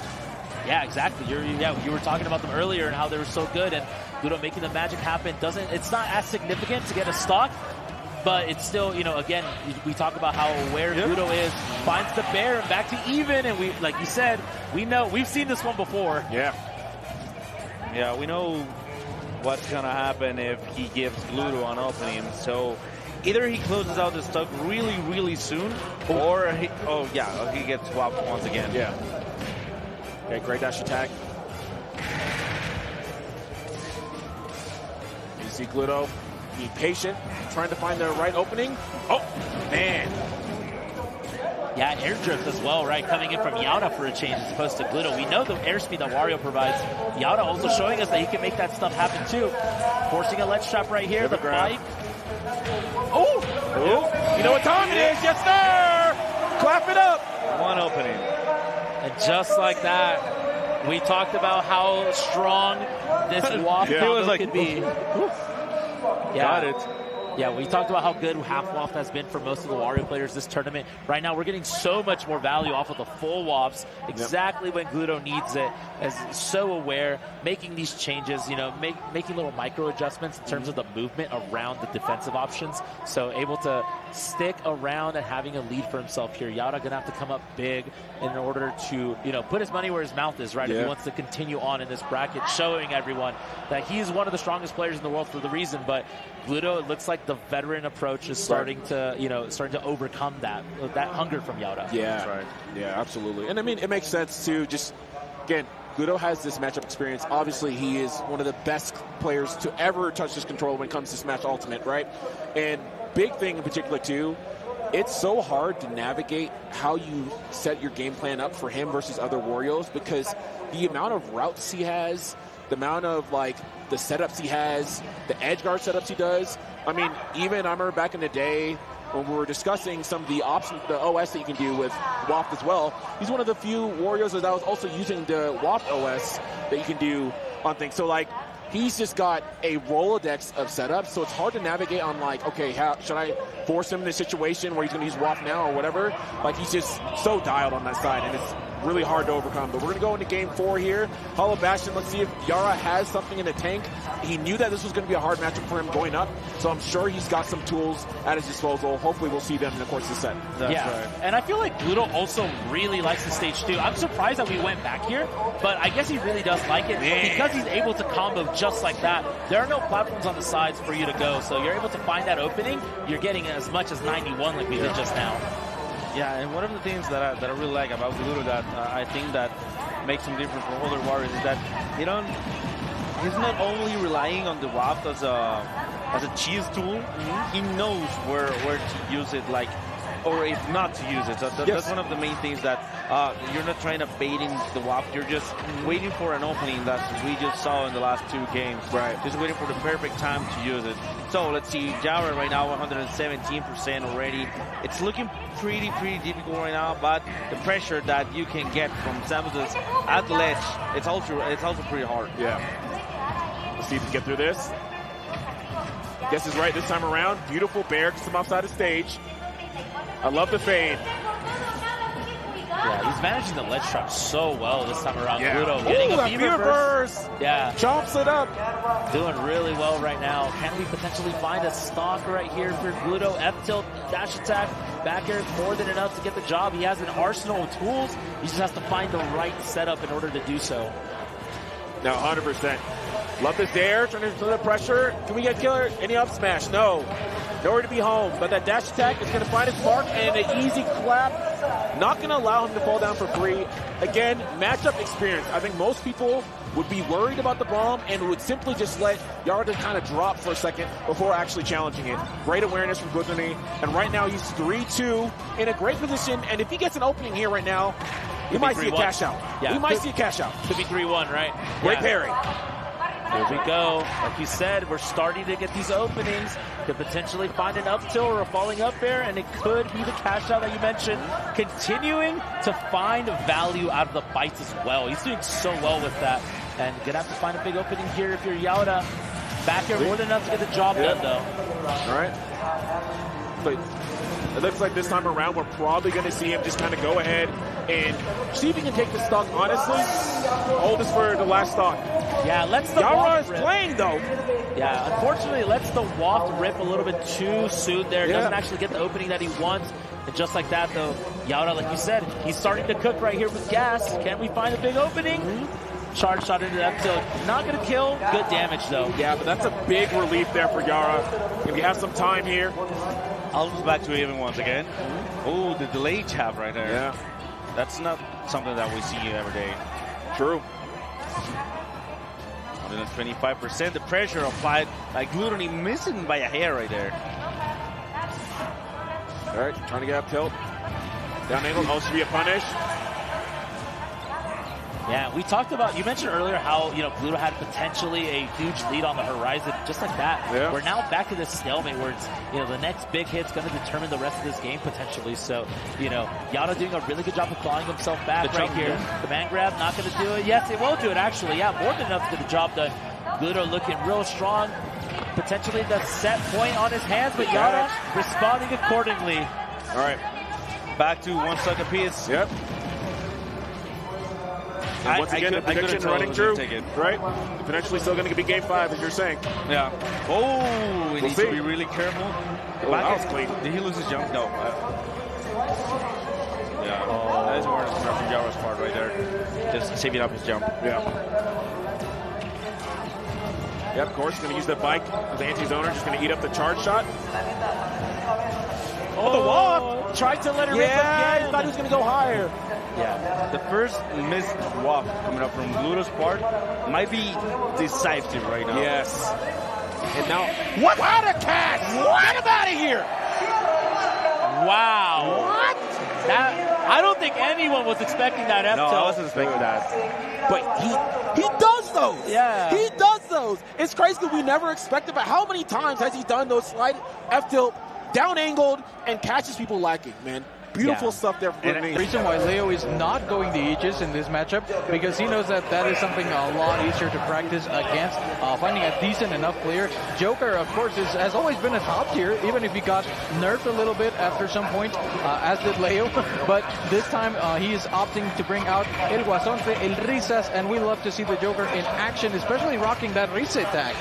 Yeah, exactly. You were talking about them earlier and how they were so good, and Gluto making the magic happen it's not as significant to get a stock, but it's still, again, we talk about how aware Gluto is, finds the bear and back to even, and we, like you said, we've seen this one before. Yeah. Yeah, we know what's gonna happen if he gives Gluto an opening, so either he closes out the stock really, really soon, or he gets swapped once again. Yeah. Okay, great dash attack. You see Gluto be patient, trying to find the right opening. Oh, man. Yeah, air drift as well, right? Coming in from Yaura for a change as opposed to Gluto. We know the airspeed that Wario provides. Yaura also showing us that he can make that stuff happen too. Forcing a ledge trap right here, the fight. Oh! You know what time it is? Yes, sir! Clap it up! One opening. And just like that, we talked about how strong this waft combo could be. Got it. Yeah, we talked about how good half waft has been for most of the Wario players this tournament. Right now, we're getting so much more value off of the full wafts, exactly when Gluto needs it, as so aware, making these changes, making little micro adjustments in terms of the movement around the defensive options. So able to stick around and having a lead for himself here. Yaura gonna have to come up big in order to, put his money where his mouth is, right? If he wants to continue on in this bracket, showing everyone that he's one of the strongest players in the world for the reason. But Gluto, it looks like the veteran approach is starting to overcome that hunger from Yaura. Yeah, that's right. Yeah, absolutely. And I mean, it makes sense to just, again, Gluto has this matchup experience. Obviously, he is one of the best players to ever touch this controller when it comes to Smash Ultimate, right? And big thing in particular, too, it's so hard to navigate how you set your game plan up for him versus other Warios, because the amount of routes he has, the amount of, the setups he has, the edge guard setups he does. I mean, even I remember back in the day when we were discussing some of the options, the OS that you can do with Waft as well. He's one of the few Warios that was also using the Waft OS that you can do on things. So, he's just got a Rolodex of setups, so it's hard to navigate on, okay, how should I force him in a situation where he's going to use Waft now or whatever? He's just so dialed on that side, and it's really hard to overcome. But we're going to go into game 4 here. Hollow Bastion, let's see if Yaura has something in the tank. He knew that this was going to be a hard matchup for him going up, so I'm sure he's got some tools at his disposal. Hopefully we'll see them in the course of the set. That's right. And I feel like Gluto also really likes the stage too. I'm surprised that we went back here, but I guess he really does like it because he's able to combo just like that. There are no platforms on the sides for you to go, so you're able to find that opening. You're getting as much as 91 like we did just now. Yeah, and one of the things that I really like about Gluto that I think that makes him different from other Warriors is that he's not only relying on the Waft as a cheese tool, he knows where to use it, or if not to use it. So that's one of the main things that you're not trying to bait in the Waft, you're just waiting for an opening that we just saw in the last 2 games. Right. Just waiting for the perfect time to use it. So let's see, Yaura right now 117% already. It's looking pretty difficult right now, but the pressure that you can get from Samus at the ledge, it's also pretty hard. Yeah. Let's see if we can get through this. Guess is right this time around. Beautiful bear, gets him outside of stage. I love the fade. Yeah, he's managing the ledge trap so well this time around. Yeah. Gluto getting a fever burst. Yeah. Chomps it up. Doing really well right now. Can we potentially find a stock right here for Gluto? F-tilt, dash attack, back air is more than enough to get the job. He has an arsenal of tools. He just has to find the right setup in order to do so. No, 100%. Love this dare, trying to put the pressure. Can we get killer? Any up smash? No. Nowhere to be home. But that dash attack is going to find his mark and an easy clap. Not going to allow him to fall down for free. Again, matchup experience. I think most people would be worried about the bomb and would simply just let Yaura kind of drop for a second before actually challenging it. Great awareness from Gudruni. And right now he's 3-2 in a great position. And if he gets an opening here right now, we might see a cash out. Yeah. We might see a cash out. Could be 3-1, right? Great parry. Here we go. Like you said, we're starting to get these openings. Could potentially find an up tilt or a falling up air, and it could be the cash out that you mentioned. Continuing to find value out of the bites as well. He's doing so well with that. And gonna have to find a big opening here if you're Yaura. Back here more than enough to get the job done, though. All right. But it looks like this time around we're probably going to see him just kind of go ahead and see if he can take the stock. Honestly, hold this for the last stock. Yeah, let's the Yaura is rip. playing though. Yeah, unfortunately, lets the waft rip a little bit too soon there. Doesn't actually get the opening that he wants. And just like that, though, Yaura, like you said, he's starting to cook right here with gas. Can we find a big opening? Charge shot into that tilt. Not going to kill. Good damage, though. Yeah, but that's a big relief there for Yaura. If you have some time here. I'll back to even once again. Oh, the delay tap right there. Yeah. That's not something that we see every day. True. 125%. The pressure applied by Gluttony, missing by a hair right there. All right, trying to get up tilt. Down angle, also be a punish. Yeah, we talked about, you mentioned earlier how, Gluto had potentially a huge lead on the horizon, just like that. Yeah. We're now back to this stalemate where it's, the next big hit's going to determine the rest of this game potentially. So, Yaura doing a really good job of clawing himself back right here. The man grab, not going to do it. Yes, it will do it, actually. Yeah, more than enough to get the job done. Gluto looking real strong. Potentially the set point on his hands, but Yaura responding accordingly. All right. Back to 1 stock apiece. Yep. And once again, the prediction running true, right? Potentially still going to be game 5, as you're saying. Yeah. Oh, he needs to be really careful. Oh, that was clean. Did he lose his jump? No. Yeah. Oh. That is awareness from Yaura's part right there. Just saving up his jump. Yeah. Yep, of course, going to use the bike as anti-zoner, just going to eat up the charge shot. Oh, the wall! Tried to let it rip again. again. Thought he was going to go higher. Yeah, the first missed waft coming up from Gluto's part might be decisive right now. Yes. And now, what a catch! Get him out of here! Wow. What? I don't think anyone was expecting that F tilt. No, I wasn't expecting that. But he does those. Yeah. He does those. It's crazy because we never expected, but how many times has he done those slide F tilt, down angled, and catches people lacking, man? Beautiful stuff there for and the reason why Leo is not going the Aegis in this matchup, because he knows that that is something a lot easier to practice against, finding a decent enough player. Joker, of course, has always been a top tier, even if he got nerfed a little bit after some point, as did Leo. But this time, he is opting to bring out El Guasonte, El Risas, and we love to see the Joker in action, especially rocking that reset tag.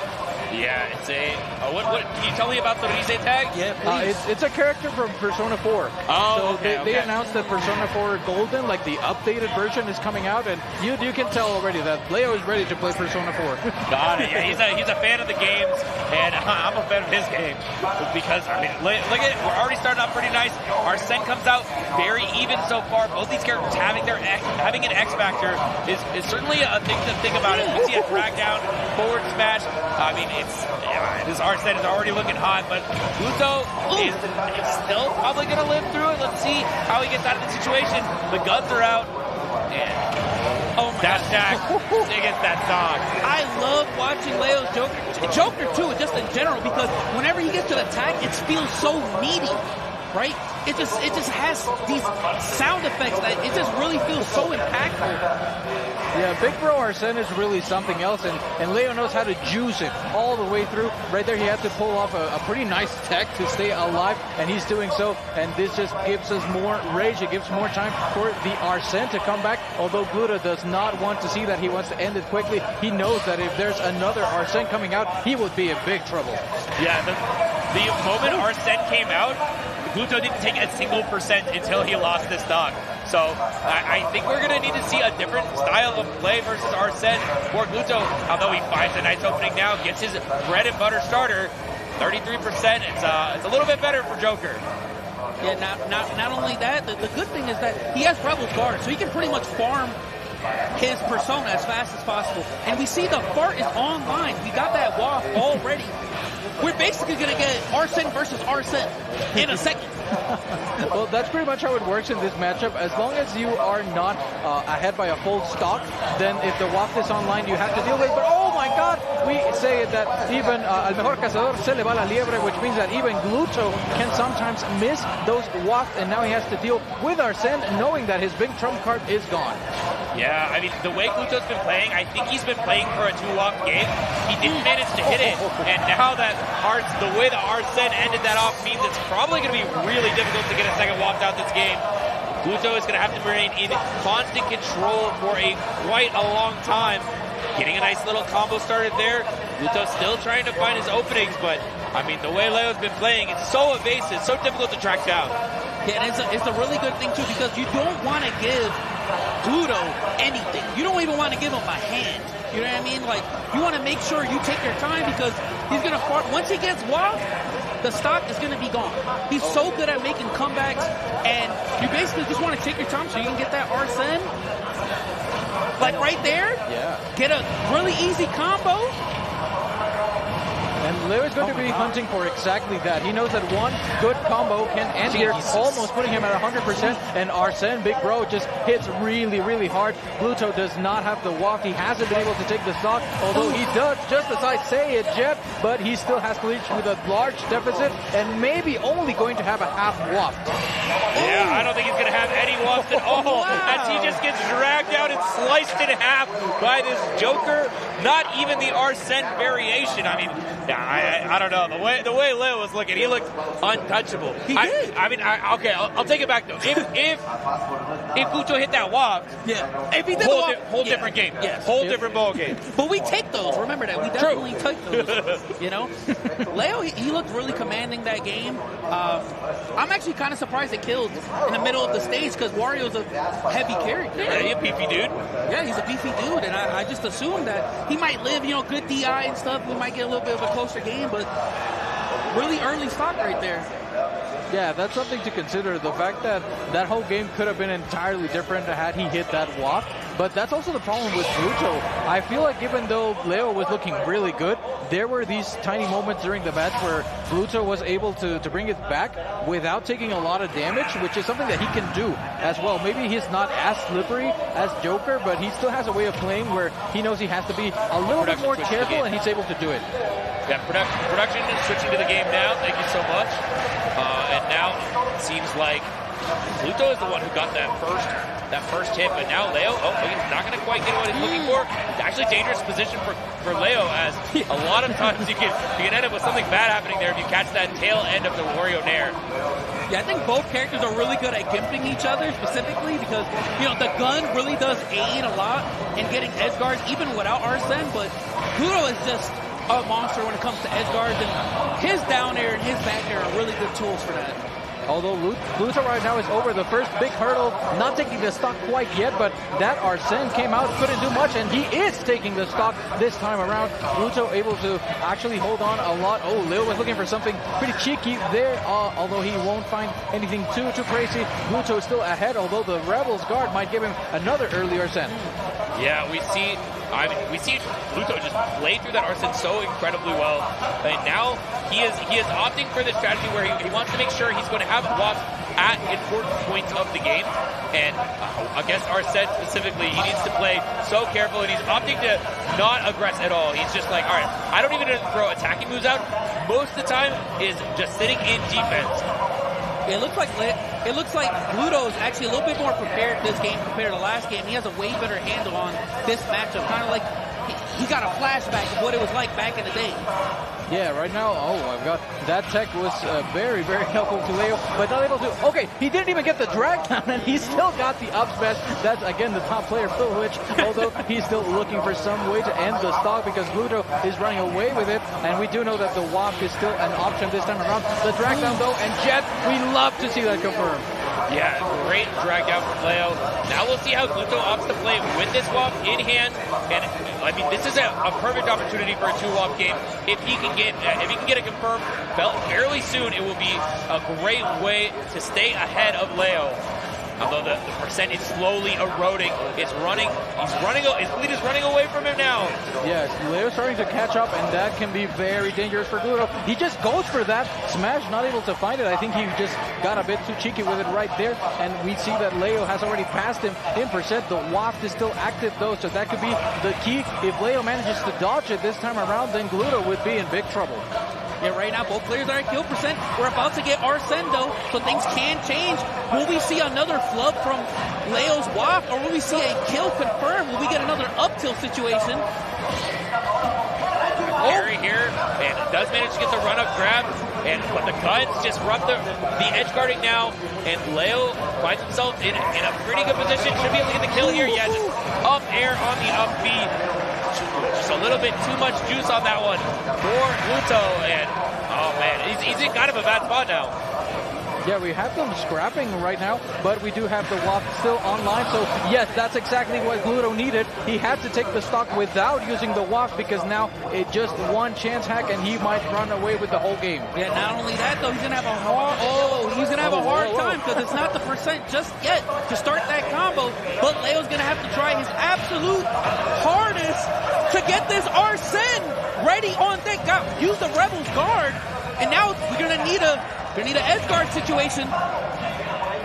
Yeah, it's a... what can you tell me about the reset tag? Yeah, it's a character from Persona 4. Oh, so they announced that Persona 4 Golden, like the updated version, is coming out, and you can tell already that Leo is ready to play Persona 4. Got it. Yeah, he's a fan of the games, and I'm a fan of his game because look at it. We're already starting off pretty nice. Our Sen comes out very even so far. Both these characters having an X factor is certainly a thing to think about. We see a drag down, forward smash. This Arsene is already looking hot, but Gluto is still probably going to live through it. Let's see how he gets out of the situation. The guns are out. And dash attack against that dog. I love watching Leo's Joker too, just in general, because whenever he gets to the attack, it feels so meaty. right? It just has these sound effects that it just really feels so impactful. Yeah, Big Bro Arsene is really something else, and Leo knows how to juice it all the way through. Right there, he had to pull off a pretty nice tech to stay alive, and he's doing so, and this just gives us more rage. It gives more time for the Arsene to come back, although Gluto does not want to see that. He wants to end it quickly. He knows that if there's another Arsene coming out, he would be in big trouble. Yeah, the moment Arsene came out, Gluto didn't take a single percent until he lost this stock. So I think we're going to need to see a different style of play versus Arsene for Gluto. Although he finds a nice opening now, gets his bread and butter starter, 33%. It's a little bit better for Joker. Yeah, not only that, the good thing is that he has Rebel's Guard, so he can pretty much farm his persona as fast as possible. And we see the fart is online. We got that waft already. We're basically going to get Arsene versus Arsene in a second. Well, that's pretty much how it works in this matchup. As long as you are not ahead by a full stock, then if the waft is online, you have to deal with it. But oh my god, we say that even al mejor cazador se le va la liebre, which means that even Gluto can sometimes miss those wafts, and now he has to deal with Arsene, knowing that his big trump card is gone. Yeah, I mean, the way Gluto's been playing, I think he's been playing for a 2-waft game. He didn't manage to hit it, and now that the way that Arsene ended that off means it's probably going to be really difficult to get a second waft out this game. Gluto is going to have to remain in constant control for quite a long time. Getting a nice little combo started there. Gluto's still trying to find his openings, but I mean, the way Leo's been playing, it's so evasive, so difficult to track down. Yeah, and it's a really good thing too, because you don't want to give Gluto anything. You don't even want to give him a hand. You know what I mean? Like, you want to make sure you take your time, because he's going to fart. Once he gets waft, the stock is going to be gone. He's so good at making comebacks, and you basically just want to take your time so you can get that Arsene. Like right there, get a really easy combo. And Leo is going to be hunting for exactly that. He knows that one good combo can end here, almost putting him at 100%. And Arsene, Big Bro, just hits really, really hard. Gluto does not have the waft. He hasn't been able to take the stock, although he does, just as I say it, Jet, but he still has to reach with a large deficit and maybe only going to have a half waft. Yeah, I don't think he's going to have any waft at all, as he just gets dragged out and sliced in half by this Joker. Not even the Arsene variation. I mean, I don't know. The way Leo was looking, he looked untouchable. He did. Okay, I'll take it back though. If Gluto hit that waft, if he did whole different game. Yes. Whole different ball game. But we take those. Remember that. We definitely take those. You know, Leo, he looked really commanding that game. I'm actually kind of surprised it killed in the middle of the stage, because Wario's a heavy character. Yeah, he's a beefy dude. Yeah, he's a beefy dude, and I just assumed that he might live, you know, good DI and stuff. We might get a little bit of a closer game, but really early stock right there. Yeah, that's something to consider. The fact that that whole game could have been entirely different had he hit that waft. But that's also the problem with Gluto. I feel like even though Leo was looking really good, there were these tiny moments during the match where Gluto was able to bring it back without taking a lot of damage, which is something that he can do as well. Maybe he's not as slippery as Joker, but he still has a way of playing where he knows he has to be a little bit more careful, and he's able to do it. Yeah, production is switching to the game now. Thank you so much. And now it seems like Gluto is the one who got that first hit, but now Leo, he's not going to quite get what he's looking for. It's actually a dangerous position for Leo, as a lot of times you can end up with something bad happening there if you catch that tail end of the Wario Nair. Yeah, I think both characters are really good at gimping each other specifically, because, you know, the gun really does aid a lot in getting edge guards even without Arsene, but Gluto is just a monster when it comes to edge guards, and his down air and his back air are really good tools for that. Although Gluto right now is over the first big hurdle, not taking the stock quite yet, but that Arsene came out, couldn't do much, and he is taking the stock this time around. Gluto able to actually hold on a lot. Oh, Leo was looking for something pretty cheeky there, although he won't find anything too crazy. Gluto is still ahead, although the Rebel's Guard might give him another early Arsene. Yeah, we see Gluto just play through that Arsene so incredibly well, and now he is opting for the strategy where he wants to make sure he's going to have waft at important points of the game, and against Arsene specifically, he needs to play so careful, and he's opting to not aggress at all. He's just like, all right, I don't even throw attacking moves out. Most of the time is just sitting in defense. It looks like Gluto is actually a little bit more prepared this game compared to last game. He has a way better handle on this matchup. Kind of like he got a flashback of what it was like back in the day. Yeah, right now, oh my god, that tech was very, very helpful to Leo, but not able to, okay, he didn't even get the drag down, and he still got the up smash. That's, again, the top player, Phil Witch, although he's still looking for some way to end the stock because Gluto is running away with it, and we do know that the WAP is still an option this time around. The drag down, though, and Jet, we love to see that confirmed. Yeah, great drag down from Leo. Now we'll see how Gluto opts to play with this WAP in hand, and I mean, this is a perfect opportunity for a 2-WAP game. If he can get it confirmed fairly soon, it will be a great way to stay ahead of Leo. Although the percent is slowly eroding, his lead is running away from him now. Yes, Leo's starting to catch up, and that can be very dangerous for Gluto. He just goes for that. Smash not able to find it. I think he just got a bit too cheeky with it right there, and we see that Leo has already passed him in percent. The waft is still active though, so that could be the key. If Leo manages to dodge it this time around, then Gluto would be in big trouble. Yeah, right now both players are at kill percent. We're about to get Arsene though, so things can change. Will we see another flub from Leo's WAP, or will we see a kill confirmed? Will we get another up tilt situation? Carry here, and does manage to get the run-up grab, but the guns just rub the edge guarding now, and Leo finds himself in a pretty good position. Should be able to get the kill here. Yeah, just up air on the up B. Just a little bit too much juice on that one for Gluto, and oh man, he's in kind of a bad spot now. Yeah, we have them scrapping right now, but we do have the WAP still online, so yes, that's exactly what Gluto needed. He had to take the stock without using the WAP because now it just one chance hack and he might run away with the whole game. Yeah, not only that though, he's gonna have a hard time because it's not the percent just yet to start that combo, but Leo's gonna have to try his absolute hardest to get this Arsene ready on deck. Use the Rebel's guard, and now we're gonna need an edge guard situation.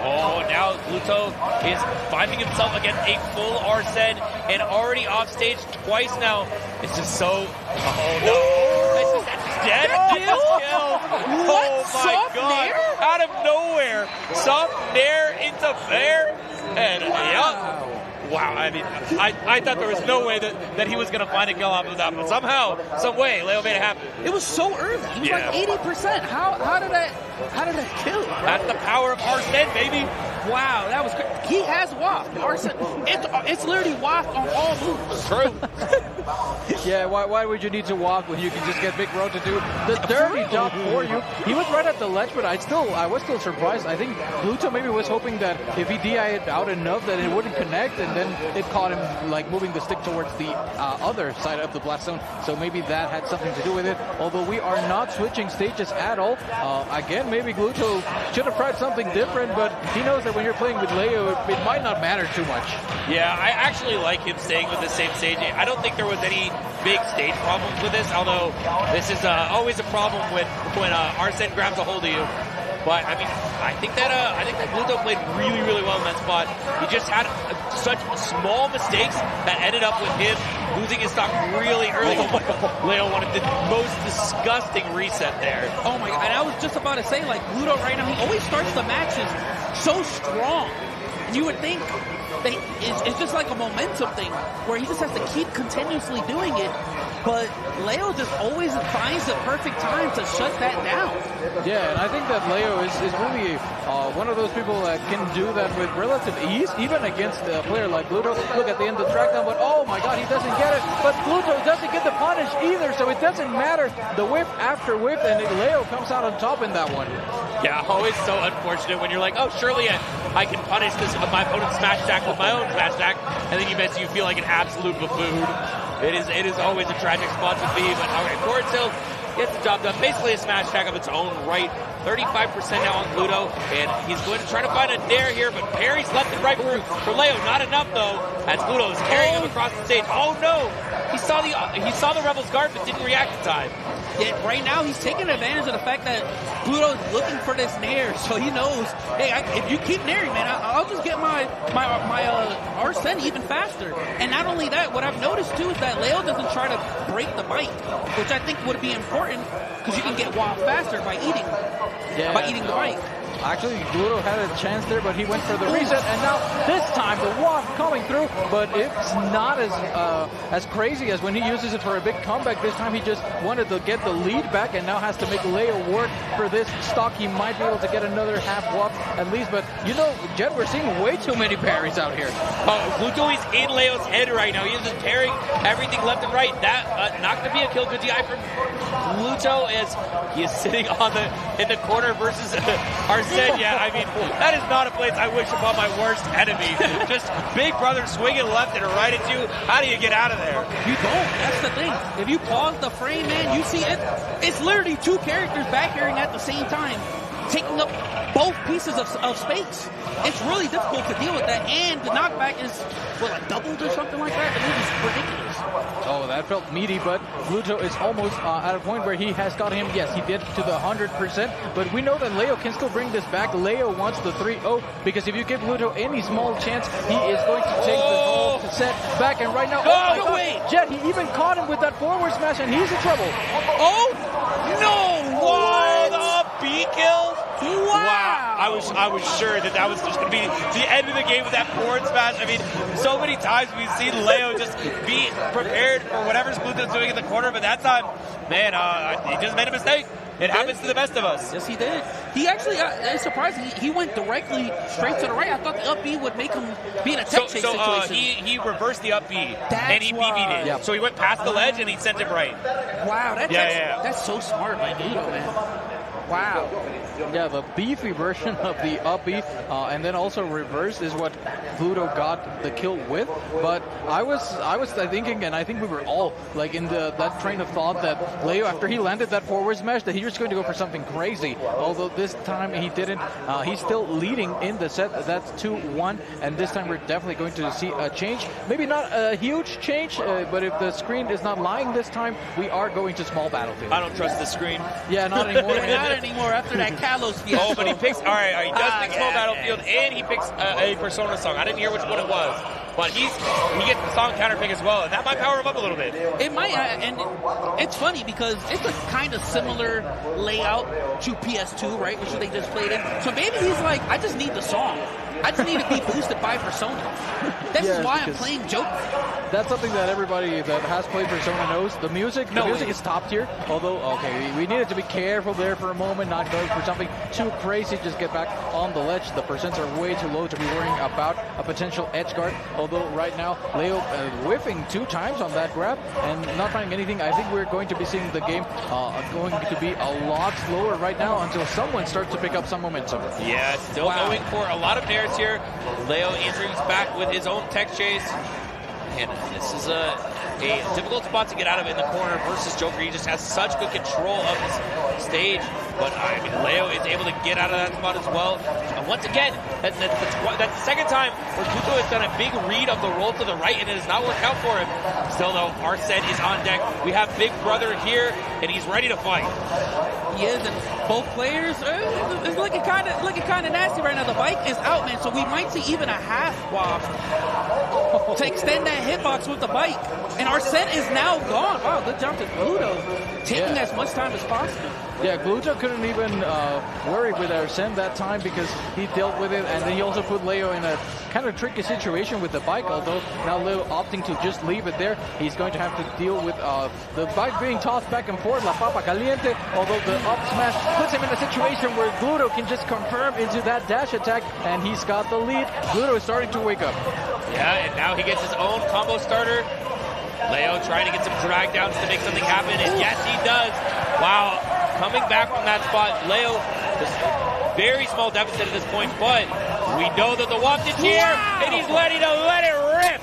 Oh, now Gluto is finding himself against a full Arsene and already off stage twice now. It's just so, oh no. It's just dead. Kill. Oh my god. Nair? Out of nowhere. Soft nair into fair. And yeah. Wow, I mean, I thought there was no way that he was going to find a kill off of that, but somehow, some way, Leo made it happen. It was so early. He was like 80%. How did that kill? That's the power of Arsene, baby. Wow, that was crazy. He has WAF. Arsene, it's literally WAF on all moves. True. Yeah, why would you need to WAF when you can just get Big Bro to do the dirty job for you? He was right at the ledge, but I was still surprised. I think Gluto maybe was hoping that if he DI'd out enough that it wouldn't connect, and then it caught him like moving the stick towards the other side of the blast zone. So maybe that had something to do with it. Although we are not switching stages at all. Again, maybe Gluto should have tried something different, but he knows that when you're playing with Leo, it might not matter too much. Yeah, I actually like him staying with the same stage. I don't think there was any big stage problems with this, although this is always a problem when Arsene grabs a hold of you. But I mean, I think that Gluto played really, really well in that spot. He just had such small mistakes that ended up with him losing his stock really early. Leo wanted the most disgusting reset there. Oh my god! And I was just about to say, like, Gluto right now, he always starts the matches so strong. And you would think that it's just like a momentum thing where he just has to keep continuously doing it. But Leo just always finds the perfect time to shut that down. Yeah, and I think that Leo is really one of those people that can do that with relative ease, even against a player like Gluto. Look at the end of the track down, but oh my god, he doesn't get it. But Gluto doesn't get the punish either, so it doesn't matter. The whip after whip, and Leo comes out on top in that one. Yeah, always so unfortunate when you're like, oh, surely I can punish my opponent's smash attack with my own smash attack, and then you feel like an absolute buffoon. It is always a tragic spot to be, but all right, forward tilt gets the job done. Basically a smash attack of its own right. 35% now on Gluto, and he's going to try to find a dare here, but parries left and right for Leo. Not enough though, as Gluto is carrying him across the stage. Oh no! He saw the Rebel's guard, but didn't react in time. Yeah, right now he's taking advantage of the fact that Gluto's looking for this nair, so he knows, hey, if you keep nairing, man, I'll just get my Arsene even faster. And not only that, what I've noticed too is that Leo doesn't try to break the bite, which I think would be important because you can get WAP faster by eating the bite. Actually, Gluto had a chance there, but he went for the reset, and now this time the waft coming through, but it's not as crazy as when he uses it for a big comeback. This time he just wanted to get the lead back, and now has to make Leo work for this stock. He might be able to get another half waft at least, but you know, Jet, we're seeing way too many parries out here. Gluto is in Leo's head right now. He is just parrying everything left and right. That not going to be a kill. Good DI from Gluto as he is sitting in the corner versus Arsene. Yeah, I mean, that is not a place I wish upon my worst enemy. Just big brother swinging left and right at you. How do you get out of there? You don't. That's the thing. If you pause the frame, man, you see it. It's literally two characters back airing at the same time, taking up both pieces of space. It's really difficult to deal with that, and the knockback is, what, like doubled or something like that? It is ridiculous. Oh, that felt meaty, but Gluto is almost at a point where he has got him. Yes, he did to the 100%, but we know that Leo can still bring this back. Leo wants the 3-0, because if you give Gluto any small chance, he is going to take the whole set back, and right now, oh my God, Jet, he even caught him with that forward smash, and he's in trouble. Oh, no! What? The B kill? Wow! I was sure that was just going to be the end of the game with that forward smash. I mean, so many times we've seen Leo just be prepared for whatever's Gluto's doing in the corner, but that time, man, he just made a mistake. It happens to the best of us. Yes, he did. He actually, it's surprising, he went directly straight to the right. I thought the up B would make him be in a tech chase situation. He reversed the up B, and he BB'd it. Yep. So he went past the ledge, and he sent it right. Wow, that's so smart by Gluto, man. Wow. Yeah, the beefy version of the up B, and then also reverse is what Gluto got the kill with. But I was thinking, and I think we were all like in that train of thought that Leo, after he landed that forward smash, that he was going to go for something crazy. Although this time he didn't. He's still leading in the set. That's 2-1, and this time we're definitely going to see a change. Maybe not a huge change, but if the screen is not lying this time, we are going to small battlefield. I don't trust the screen. Yeah, not anymore. Not anymore after that Kalos fiasco. Oh, but he picks, all right, he does pick Small Battlefield, and he picks a Persona song. I didn't hear which one it was, but he gets the song counter pick as well, and that might power him up a little bit. It might, and it's funny because it's a kind of similar layout to PS2, right, which they just played in. So maybe he's like, I just need the song. I just need to be boosted by Persona. This is why I'm playing Joker. That's something that everybody that has played Persona knows. The music is top tier. Although, okay, we needed to be careful there for a moment, not going for something too crazy. Just get back on the ledge. The percents are way too low to be worrying about a potential edge guard. Although right now, Leo whiffing 2 times on that grab and not finding anything. I think we're going to be seeing the game going to be a lot slower right now until someone starts to pick up some momentum. Yeah, still going for a lot of nairs here. Leo entering back with his own tech chase. And this is a difficult spot to get out of in the corner versus Joker. He just has such good control of his stage. But, I mean, Leo is able to get out of that spot as well. And once again, that's the second time where Gluto has done a big read of the roll to the right, and it has not worked out for him. Still, though, Arsene is on deck. We have Big Brother here, and he's ready to fight. He is, and both players, it's looking kind of nasty right now. The bike is out, man, so we might see even a half waft to extend that hitbox with the bike. And Arsene is now gone. Wow, good job to Gluto, taking as much time as possible. Yeah, Gluto couldn't even worry with Arsene that time because he dealt with it, and then he also put Leo in a kind of tricky situation with the bike, although now Leo opting to just leave it there. He's going to have to deal with the bike being tossed back and forth, La Papa Caliente, although the up smash puts him in a situation where Gluto can just confirm into that dash attack, and he's got the lead. Gluto is starting to wake up. Yeah, and now he gets his own combo starter. Leo trying to get some drag downs to make something happen, and yes, he does. Wow, coming back from that spot, Leo just very small deficit at this point, but we know that the waft is here, and he's ready to let it rip.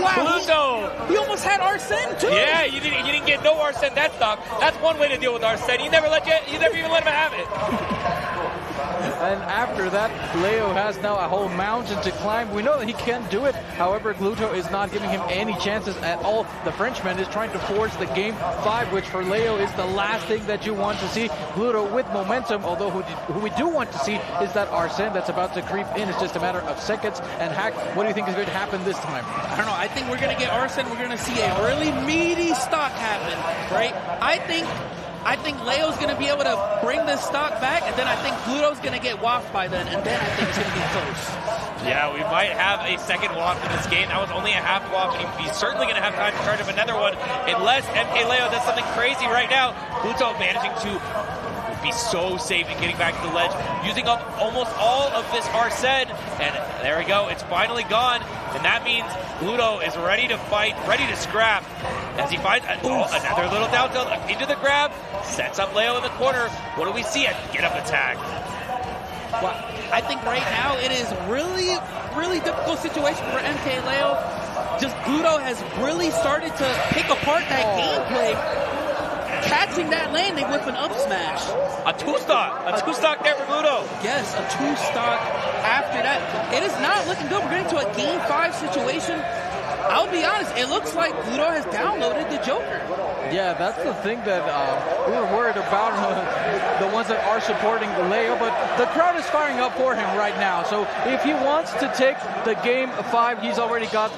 Wow, Gluto. He almost had Arsene too. Yeah, you didn't get no Arsene that stock. That's one way to deal with Arsene. You never even let him have it. And after that, Leo has now a whole mountain to climb. We know that he can do it. However, Gluto is not giving him any chances at all. The Frenchman is trying to force the game 5, which for Leo is the last thing that you want to see. Gluto with momentum, although who we do want to see is that Arsene that's about to creep in. It's just a matter of seconds. And Hack, what do you think is going to happen this time? I don't know. I think we're going to get Arsene. We're going to see a really meaty stock happen, right? I think I think Leo's going to be able to bring this stock back, and then I think Gluto's going to get waffed by then, and then I think it's going to be close. Yeah, we might have a second waft in this game. That was only a half waft, and he's certainly going to have time to charge up another one unless Mkleo does something crazy right now. Gluto managing to be so safe in getting back to the ledge, using up almost all of this Arsene, and there we go, it's finally gone, and that means Gluto is ready to fight, ready to scrap, as he finds another little down tilt into the grab, sets up Leo in the corner. What do we see? A get up attack. Well, I think right now it is really, really difficult situation for Mkleo. Just Gluto has really started to pick apart that gameplay, catching that landing with an up smash. A two-stock there for Gluto. Yes, a two-stock after that. It is not looking good. We're getting to a game 5 situation. I'll be honest, it looks like Gluto has downloaded the Joker. Yeah, that's the thing that we were worried about, the ones that are supporting Leo, but the crowd is firing up for him right now. So if he wants to take the game 5, he's already got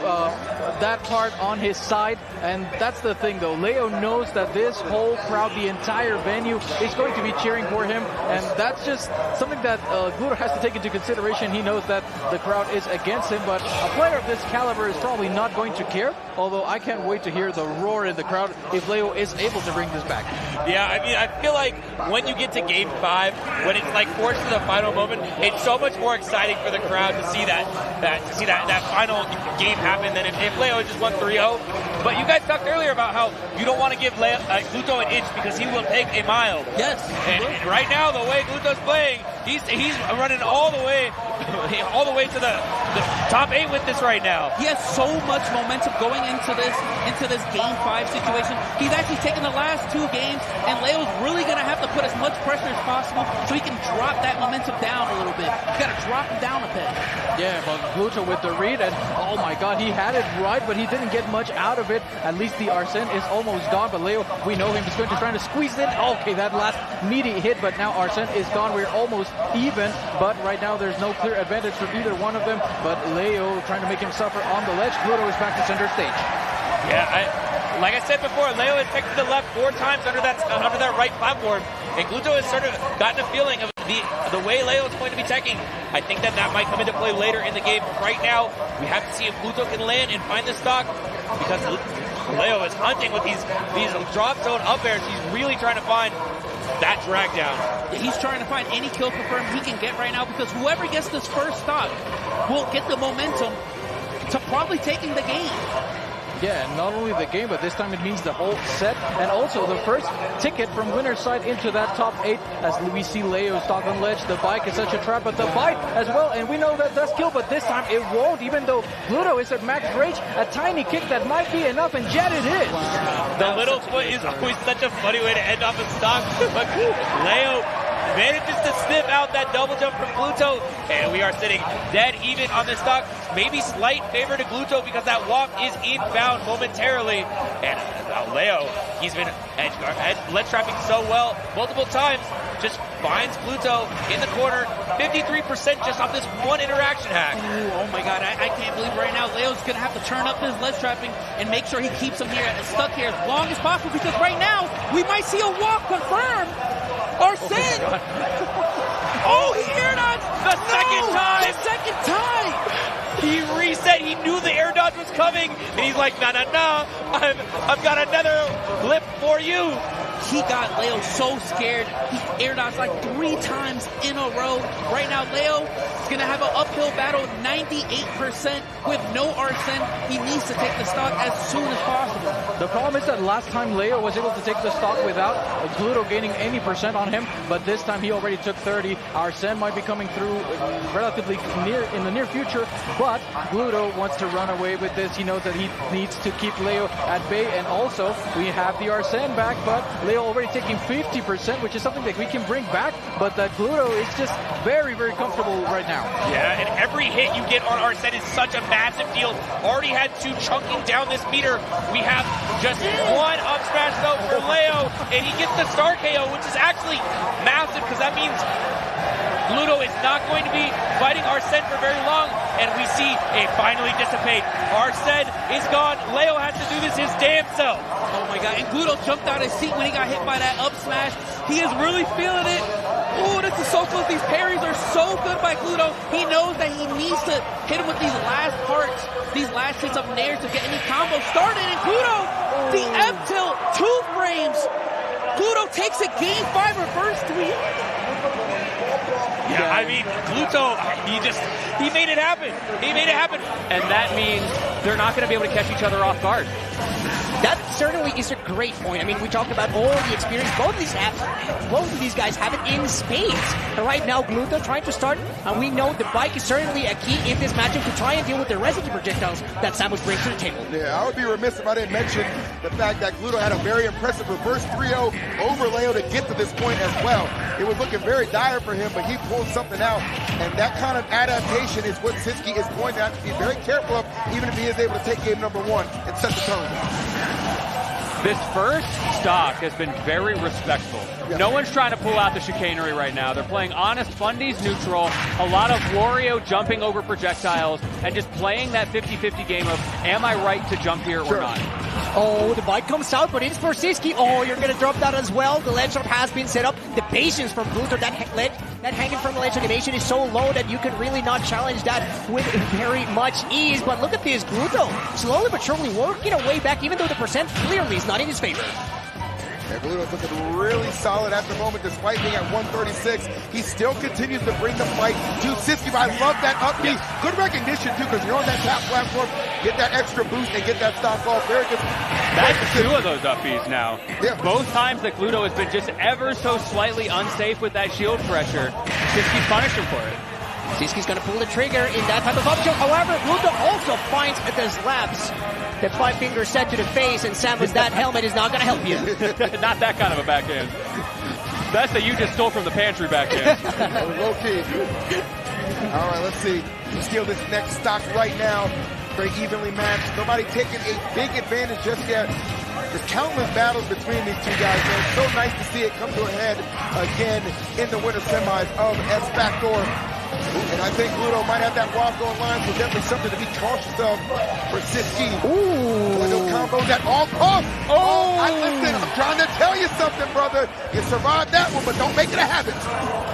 that part on his side, and that's the thing though. Leo knows that this whole crowd, the entire venue, is going to be cheering for him, and that's just something that Gluto has to take into consideration. He knows that the crowd is against him, but a player of this caliber is probably not going to care, although I can't wait to hear the roar in the crowd if Leo is able to bring this back. Yeah, I mean, I feel like when you get to game 5, when it's like forced to the final moment, it's so much more exciting for the crowd to see that final game happen than if Leo just won 3-0. But you guys talked earlier about how you don't want to give Gluto an inch because he will take a mile. Yes. And right now, the way Gluto's playing, he's running all the way to the top 8 with this right now. He has so much momentum going into this game 5 situation. He's actually taken the last 2 games, and Leo's really going to have to put as much pressure as possible so he can drop that momentum down a little bit. You got to drop him down a bit. Yeah, but Gluto with the read, and oh my god, he had it right, but he didn't get much out of it. At least the Arsene is almost gone, but Leo, we know him, he's going to try to squeeze it. Okay, that last meaty hit, but now Arsene is gone. We're almost even, but right now there's no clear advantage for either one of them, but Leo trying to make him suffer on the ledge. Gluto is back to center stage. Yeah, like I said before, Leo has checked to the left 4 times under that right platform, and Gluto has sort of gotten a feeling of the way Leo is going to be teching. I think that might come into play later in the game. Right now, we have to see if Gluto can land and find the stock, because Leo is hunting with these drop zone up airs. He's really trying to find that drag down. He's trying to find any kill confirm he can get right now, because whoever gets this first stock will get the momentum to probably taking the game. Yeah, not only the game, but this time it means the whole set, and also the first ticket from winner's side into that top 8, as we see Leo stock on ledge. The bike is such a trap, but the bite as well, and we know that does kill, but this time it won't, even though Gluto is at max rage. A tiny kick that might be enough, and yet it is. Wow. The little foot is always such a funny way to end off a stock, but Leo manages to sniff out that double jump from Gluto, and we are sitting dead even on this stock. Maybe slight favor to Gluto because that walk is inbound momentarily. And Leo, he's been ledge trapping so well multiple times, just finds Gluto in the corner. 53% just off this one interaction hack. Ooh, oh my god, I can't believe right now Leo's going to have to turn up his ledge trapping and make sure he keeps him here stuck here as long as possible, because right now we might see a walk confirmed. Arsene! Oh, he air dodged! The second time! He reset, he knew the air dodge was coming, and he's like, no, I've got another blip for you. He got Leo so scared, he air dodged like 3 times in a row. Right now, Leo is going to have an uphill battle, 98% with no Arsene. He needs to take the stock as soon as possible. The problem is that last time Leo was able to take the stock without Gluto gaining any percent on him, but this time he already took 30. Arsene might be coming through relatively in the near future, but Gluto wants to run away with this. He knows that he needs to keep Leo at bay, and also we have the Arsene back, but Leo already taking 50%, which is something that we can bring back, but that Gluto is just very, very comfortable right now. Yeah, and every hit you get on Arsene is such a massive deal. Already had 2 chunking down this meter. We have just 1 up smash though for Leo, and he gets the star KO, which is actually massive, because that means Gluto is not going to be fighting Arsene for very long, and we see it finally dissipate. Arsene is gone. Leo has to do this his damn self. Oh my god, and Gluto jumped out of his seat when he got hit by that up smash. He is really feeling it. Oh, this is so close. These parries are so good by Gluto. He knows that he needs to hit him with these last parts, these last hits of nairs to get any combo started. And Gluto, the F tilt, 2 frames. Gluto takes it, game 5, reverse 3. Yeah, I mean, Gluto, he made it happen. He made it happen. And that means they're not going to be able to catch each other off guard. That certainly is a great point. I mean, we talked about all the experience both of these guys have it in spades. And right now, Gluto trying to start, and we know the bike is certainly a key in this matchup to try and deal with the residue projectiles that Samus brings to the table. Yeah, I would be remiss if I didn't mention the fact that Gluto had a very impressive reverse 3-0 over Leo to get to this point as well. It was looking very dire for him, but he pulled something out, and that kind of adaptation is what Sisqui is going to have to be very careful of, even if he is able to take game number 1 and set the tone. This first stock has been very respectful. Yeah. No one's trying to pull out the chicanery right now. They're playing honest, Fundy's neutral, a lot of Wario jumping over projectiles, and just playing that 50-50 game of, am I right to jump here or not? Oh, the bike comes out, but it's for Sisqui. Oh, you're going to drop that as well. The ledge drop has been set up. The patience from Gluto, that hanging from the ledge animation is so low that you can really not challenge that with very much ease. But look at this, Gluto slowly but surely working a way back, even though the percent clearly is not in his favor. Yeah, Gluto's looking really solid at the moment, despite being at 136. He still continues to bring the fight to Sisqui, but I love that up B. Good recognition, too, because you're on that top platform. Get that extra boost and get that stop off. Very good. That's 2 of those up Bs now. Yeah. Both times that Gluto has been just ever so slightly unsafe with that shield pressure, Sisqi's punished him for it. Sisqi's going to pull the trigger in that type of option. However, Gluto also finds the slaps. The 5-finger set to the face, and Samus, that helmet is not going to help you. Not that kind of a backhand. That's that you just stole from the pantry backhand. Low key. All right, let's see. You steal this next stock right now. Very evenly matched. Nobody taking a big advantage just yet. There's countless battles between these two guys, man. It's so nice to see it come to a head again in the winter semis of SFactor. And I think Gluto might have that walk on line, so definitely something to be cautious of for Sisqui. Ooh. No combos at all costs. Listen, I'm trying to tell you something, brother. You survived that one, but don't make it a habit.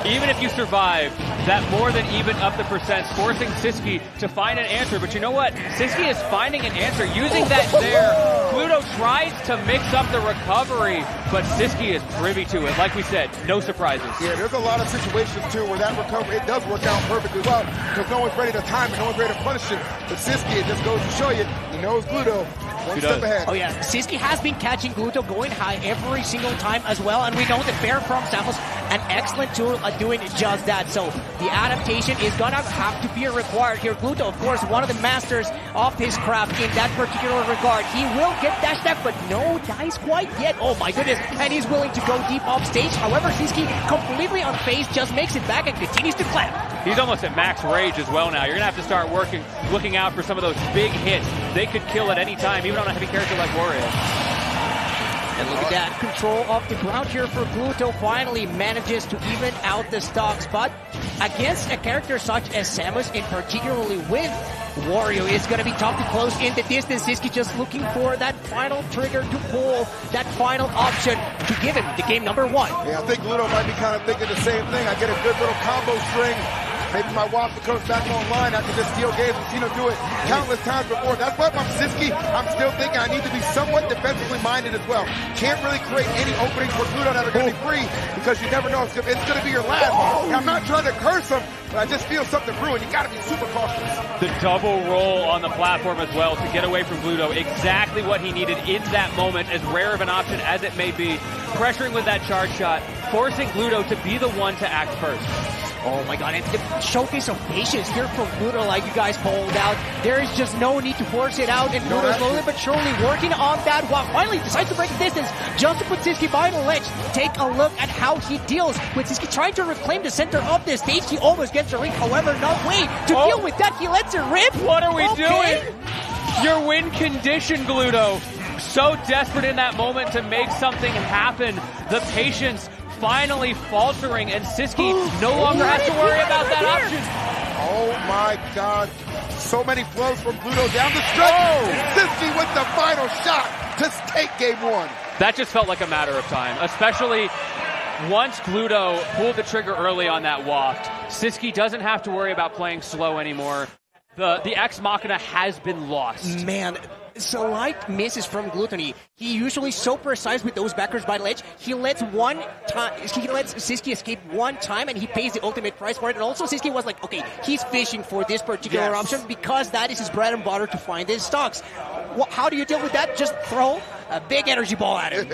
Even if you survive, that more than even up the percents, forcing Sisqui to find an answer. But you know what? Sisqui is finding an answer, using that there. Gluto tries to mix up the recovery, but Sisqui is privy to it. Like we said, no surprises. Yeah, there's a lot of situations, too, where that recovery, it does work out perfectly well, because no one's ready to time it, no one's ready to punish it. But Sisqui, it just goes to show you, he knows Gluto. One step ahead. Oh yeah, Sisqui has been catching Gluto going high every single time as well, and we know that Bear from Samus, an excellent tool at doing just that. So the adaptation is gonna have to be required here. Gluto, of course, one of the masters of his craft in that particular regard. He will get dash attack, but no dice quite yet. Oh my goodness, and he's willing to go deep off stage. However, Sisqui completely unfazed, just makes it back and continues to clap. He's almost at max rage as well now. You're gonna have to start looking out for some of those big hits. They could kill at any time, even on a heavy character like Wario. And look at that, control of the ground here for Gluto, finally manages to even out the stocks, but against a character such as Samus, and particularly with Wario, it's going to be tough to close in the distance. Sisqui just looking for that final trigger to pull, that final option to give him the game number 1. Yeah, I think Gluto might be kind of thinking the same thing. I get a good little combo string. Maybe my Waffle comes back online after this steal game. We've seen him do it countless times before. That's why I'm Sisqui. I'm still thinking I need to be somewhat defensively minded as well. Can't really create any openings for Gluto that are going to be free, because you never know. It's going to be your last. And I'm not trying to curse him, but I just feel something brewing. You got to be super cautious. The double roll on the platform as well to get away from Gluto. Exactly what he needed in that moment, as rare of an option as it may be. Pressuring with that charge shot, forcing Gluto to be the one to act first. Oh my god, and the showcase of patience here from Gluto, like you guys polled out. There is just no need to force it out, and Gluto slowly but surely working on that while finally decides to break the distance just to put Sisqui by the ledge. Take a look at how he deals with Sisqui trying to reclaim the center of the stage. He almost gets a ring, however, not wait. To deal with that, he lets it rip. What are we doing? Your win condition, Gluto. So desperate in that moment to make something happen. The patience finally faltering, and Sisqui no longer has to worry about that option. Oh my God. So many flows from Gluto down the stretch. Sisqui with the final shot to take game one. That just felt like a matter of time, especially once Gluto pulled the trigger early on that waft. Sisqui doesn't have to worry about playing slow anymore. The Ex Machina has been lost. Man, slight misses from Gluttony. He usually so precise with those backers by the ledge. He lets Sisqui escape one time, and he pays the ultimate price for it. And also Sisqui was like, okay, he's fishing for this particular option because that is his bread and butter to find his stocks. How do you deal with that? Just throw a big energy ball at him.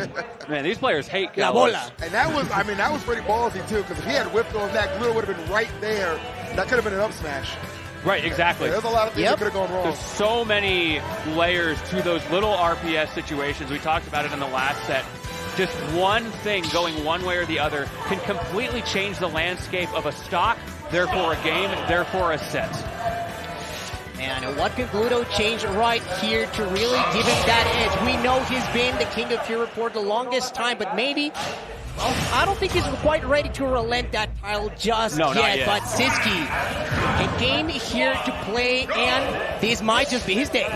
Man, these players hate La bola. And that was, that was pretty ballsy too, because if he had whipped on that, Gluto would have been right there. That could have been an up smash. Right, exactly. Yeah, there's a lot of things that could have gone wrong. There's so many layers to those little RPS situations. We talked about it in the last set. Just one thing going one way or the other can completely change the landscape of a stock, therefore a game, therefore a set. Man, what can Gluto change right here to really give him that edge? We know he's been the king of Pure for the longest time, but maybe... I don't think he's quite ready to relent that title just yet, but Sisqui, a game here to play, and this might just be his day.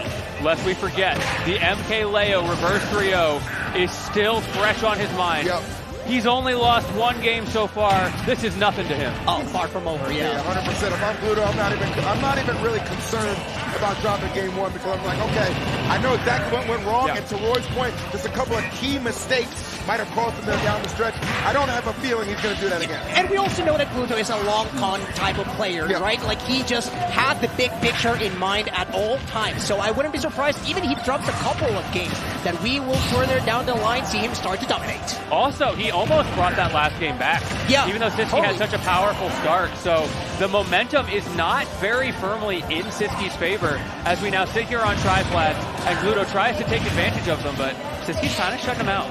Lest we forget, the Mkleo reverse 3-0 is still fresh on his mind. Yep. He's only lost one game so far. This is nothing to him. Oh, far from over, yeah. 100%. If I'm Gluto, I'm not even really concerned about dropping game one, because I'm like, okay, I know exactly what went wrong, and to Roy's point, just a couple of key mistakes might have cost him there down the stretch. I don't have a feeling he's going to do that again. And we also know that Gluto is a long con type of player, right? Like, he just had the big picture in mind at all times. So I wouldn't be surprised, even if he drops a couple of games, that we will further down the line see him start to dominate. Also, he almost brought that last game back. Yeah. Even though Sisqui had such a powerful start. So the momentum is not very firmly in Sisqi's favor as we now sit here on tri-flats and Gluto tries to take advantage of them, but Sisqi's kind of shutting him out.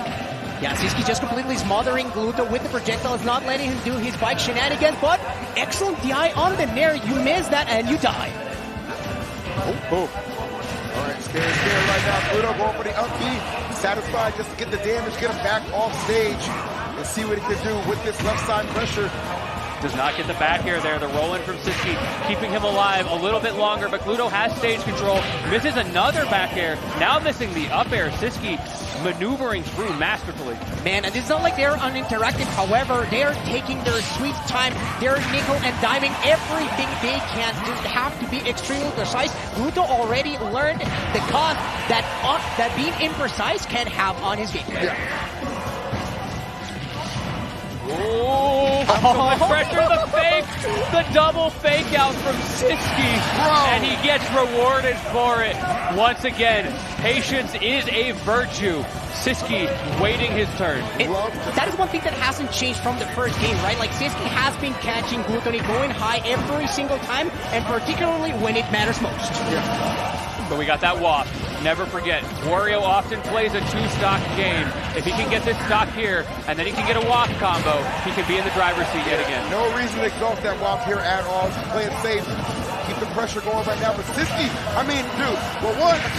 Yeah, Sisqui just completely smothering Gluto with the projectiles, not letting him do his bike shenanigans, but excellent DI on the Nair. You miss that and you die. All right, scared right now. Gluto going for the up B. Satisfied just to get the damage, get him back off stage, and see what he can do with this left side pressure. Does not get the back air there. The roll-in from Sisqui, keeping him alive a little bit longer, but Gluto has stage control. Misses another back air. Now missing the up air. Sisqui maneuvering through masterfully. Man, and it's not like they're uninteractive. However, they're taking their sweet time. They're nickel and diming everything they can. Just have to be extremely precise. Gluto already learned the cost that being imprecise can have on his game. Oh, so much pressure, the fake, the double fake out from Sisqui, and he gets rewarded for it. Once again, patience is a virtue. Sisqui waiting his turn. That is one thing that hasn't changed from the first game, right? Like, Sisqui has been catching Gluttony going high every single time, and particularly when it matters most. But we got that waft. Never forget, Wario often plays a two-stock game. If he can get this stock here, and then he can get a waft combo, he can be in the driver's seat yet again. No reason to exhaust that waft here at all. Just play it safe. Keep the pressure going right now. But Sisqui, a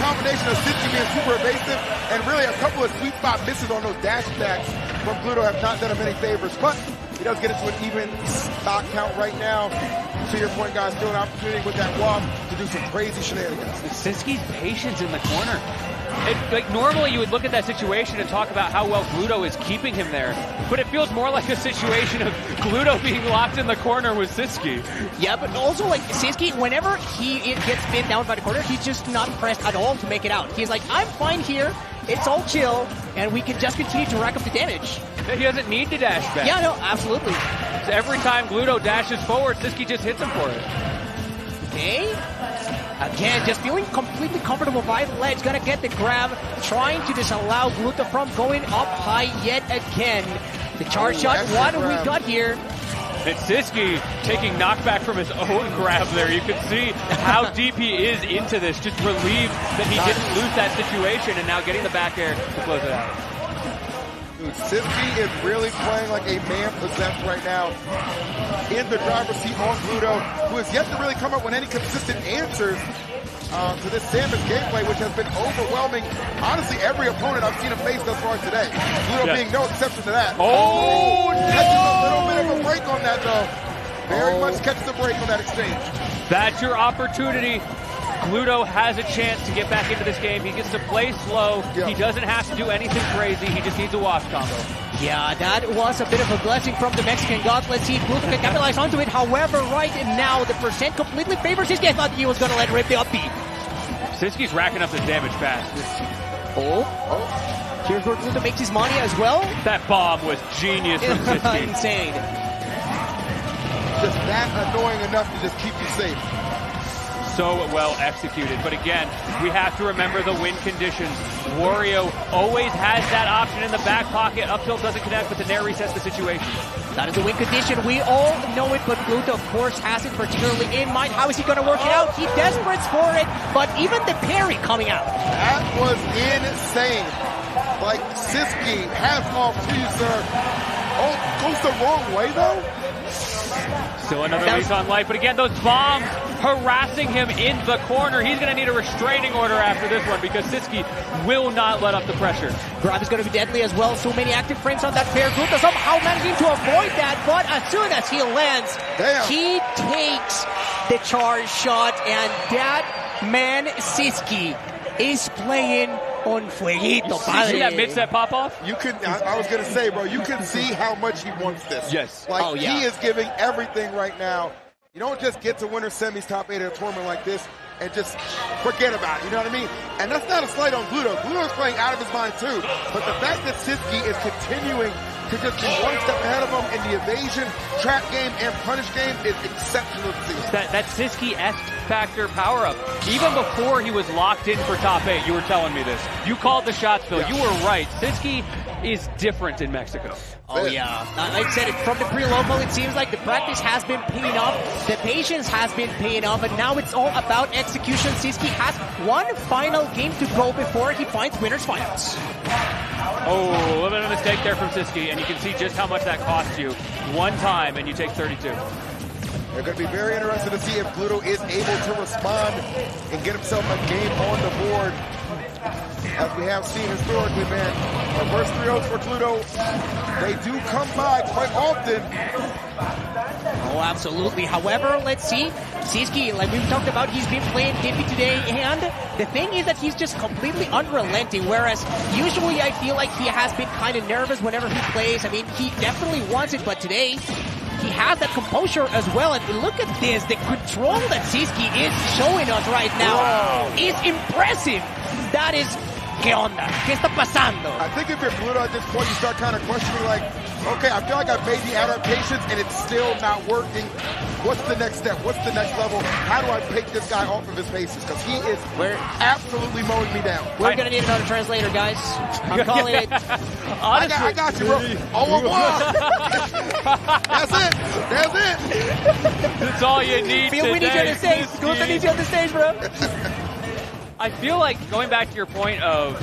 combination of Sisqui being super evasive and really a couple of sweet spot misses on those dash attacks from Gluto have not done him any favors. But he does get into an even stock count right now. To your point, guys, still an opportunity with that waft to do some crazy shenanigans. Sisqi's patience in the corner. Normally you would look at that situation and talk about how well Gluto is keeping him there, but it feels more like a situation of Gluto being locked in the corner with Sisqui. Yeah, but also, like, Sisqui, whenever he gets pinned down by the corner, he's just not pressed at all to make it out. He's like, I'm fine here, it's all chill, and we can just continue to rack up the damage. He doesn't need to dash back. Yeah, no, absolutely. So every time Gluto dashes forward, Sisqui just hits him for it. Okay. Again, just feeling completely comfortable by the ledge. Gonna get the grab, trying to disallow Gluto from going up high yet again. The charge shot, what do we got here? And Sisqui taking knockback from his own grab there. You can see how deep he is into this. Just relieved that he didn't lose that situation, and now getting the back air to close it out. Dude, Sisqui is really playing like a man possessed right now. In the driver's seat on Gluto, who has yet to really come up with any consistent answers. to this Samus gameplay, which has been overwhelming. Honestly, every opponent I've seen him face thus far today. Gluto being no exception to that. Oh, catches a little bit of a break on that, though. Very much catches a break on that exchange. That's your opportunity. Gluto has a chance to get back into this game. He gets to play slow. He doesn't have to do anything crazy. He just needs a wash combo. Yeah, that was a bit of a blessing from the Mexican god. Let's see if Gluto can capitalize onto it. However, right now, the percent completely favors Sisqui. I thought he was going to let rip the up B. Sisqi's racking up this damage fast. Here's where Gluto makes his money as well. That bomb was genius from Sisqui. Insane. Just that annoying enough to just keep you safe. So well executed. But again, we have to remember the win conditions. Wario always has that option in the back pocket. Up tilt doesn't connect, but the Nair resets the situation. That is the win condition. We all know it, but Gluto, of course, has it particularly in mind. How is he going to work it out? He desperate for it, but even the parry coming out. That was insane. Like, Sisqui, hats off to you, sir. Oh, goes the wrong way, though? Still another lease on life, but again, those bombs harassing him in the corner. He's going to need a restraining order after this one because Sisqui will not let up the pressure. Grab is going to be deadly as well. So many active frames on that pair. Gluto somehow managing to avoid that, but as soon as he lands, he takes the charge shot, and that man, Sisqui, is playing on fueguito, padre. See that mid-set pop-off? You can, I was going to say, bro, you can see how much he wants this. Yes. Like, he is giving everything right now. You don't just get to winner semis top 8 at a tournament like this and just forget about it, you know what I mean? And that's not a slight on Gluto. Gluto's playing out of his mind too. But the fact that Sisqui is continuing to just be one step ahead of him in the evasion, trap game, and punish game is exceptional to see. That Sisqui-esque factor power-up. Even before he was locked in for top 8, you were telling me this. You called the shots, Phil. You were right. Sisqui is different in Mexico. Oh yeah, I said it from the pre-local. It seems like the practice has been paying off, the patience has been paying off, and now it's all about execution. Sisqui has one final game to go before he finds winners finals. Oh, a little bit of a mistake there from Sisqui, and you can see just how much that costs you. One time, and you take 32. They're going to be very interested to see if Gluto is able to respond and get himself a game on the board. As we have seen historically, man, reverse 3-0s for Gluto, they do come by quite often. Oh, absolutely. However, let's see. Sisqui, like we've talked about, he's been playing Dippy today, and the thing is that he's just completely unrelenting, whereas usually I feel like he has been kind of nervous whenever he plays. I mean, he definitely wants it, but today he has that composure as well. And look at this. The control that Sisqui is showing us right now is impressive. That is... ¿Qué onda? ¿Qué está pasando? I think if you're Gluto at this point, you start kind of questioning, like, okay, I feel like I've made the adaptations and it's still not working. What's the next step? What's the next level? How do I pick this guy off of his bases? Because he is absolutely mowing me down. We're going to need another translator, guys. I'm calling it. Honestly, I got you, bro. Au revoir. That's it. That's it. That's all you need Feel we need you on the stage. Gluto needs you on the stage, bro. I feel like, going back to your point of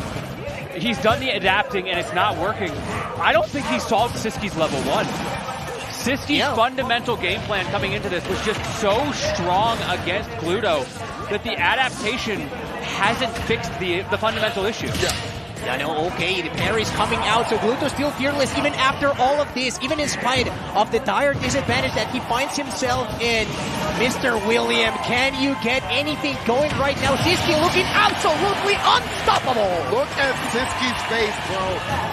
he's done the adapting and it's not working, I don't think he solved Sisqi's level 1. Sisqi's fundamental game plan coming into this was just so strong against Gluto that the adaptation hasn't fixed the fundamental issue. I know, okay, the parry's coming out, so Gluto's still fearless even after all of this, even in spite of the dire disadvantage that he finds himself in. Mr. William, can you get anything going right now? Sisqui looking absolutely unstoppable. Look at Sisqi's face, bro.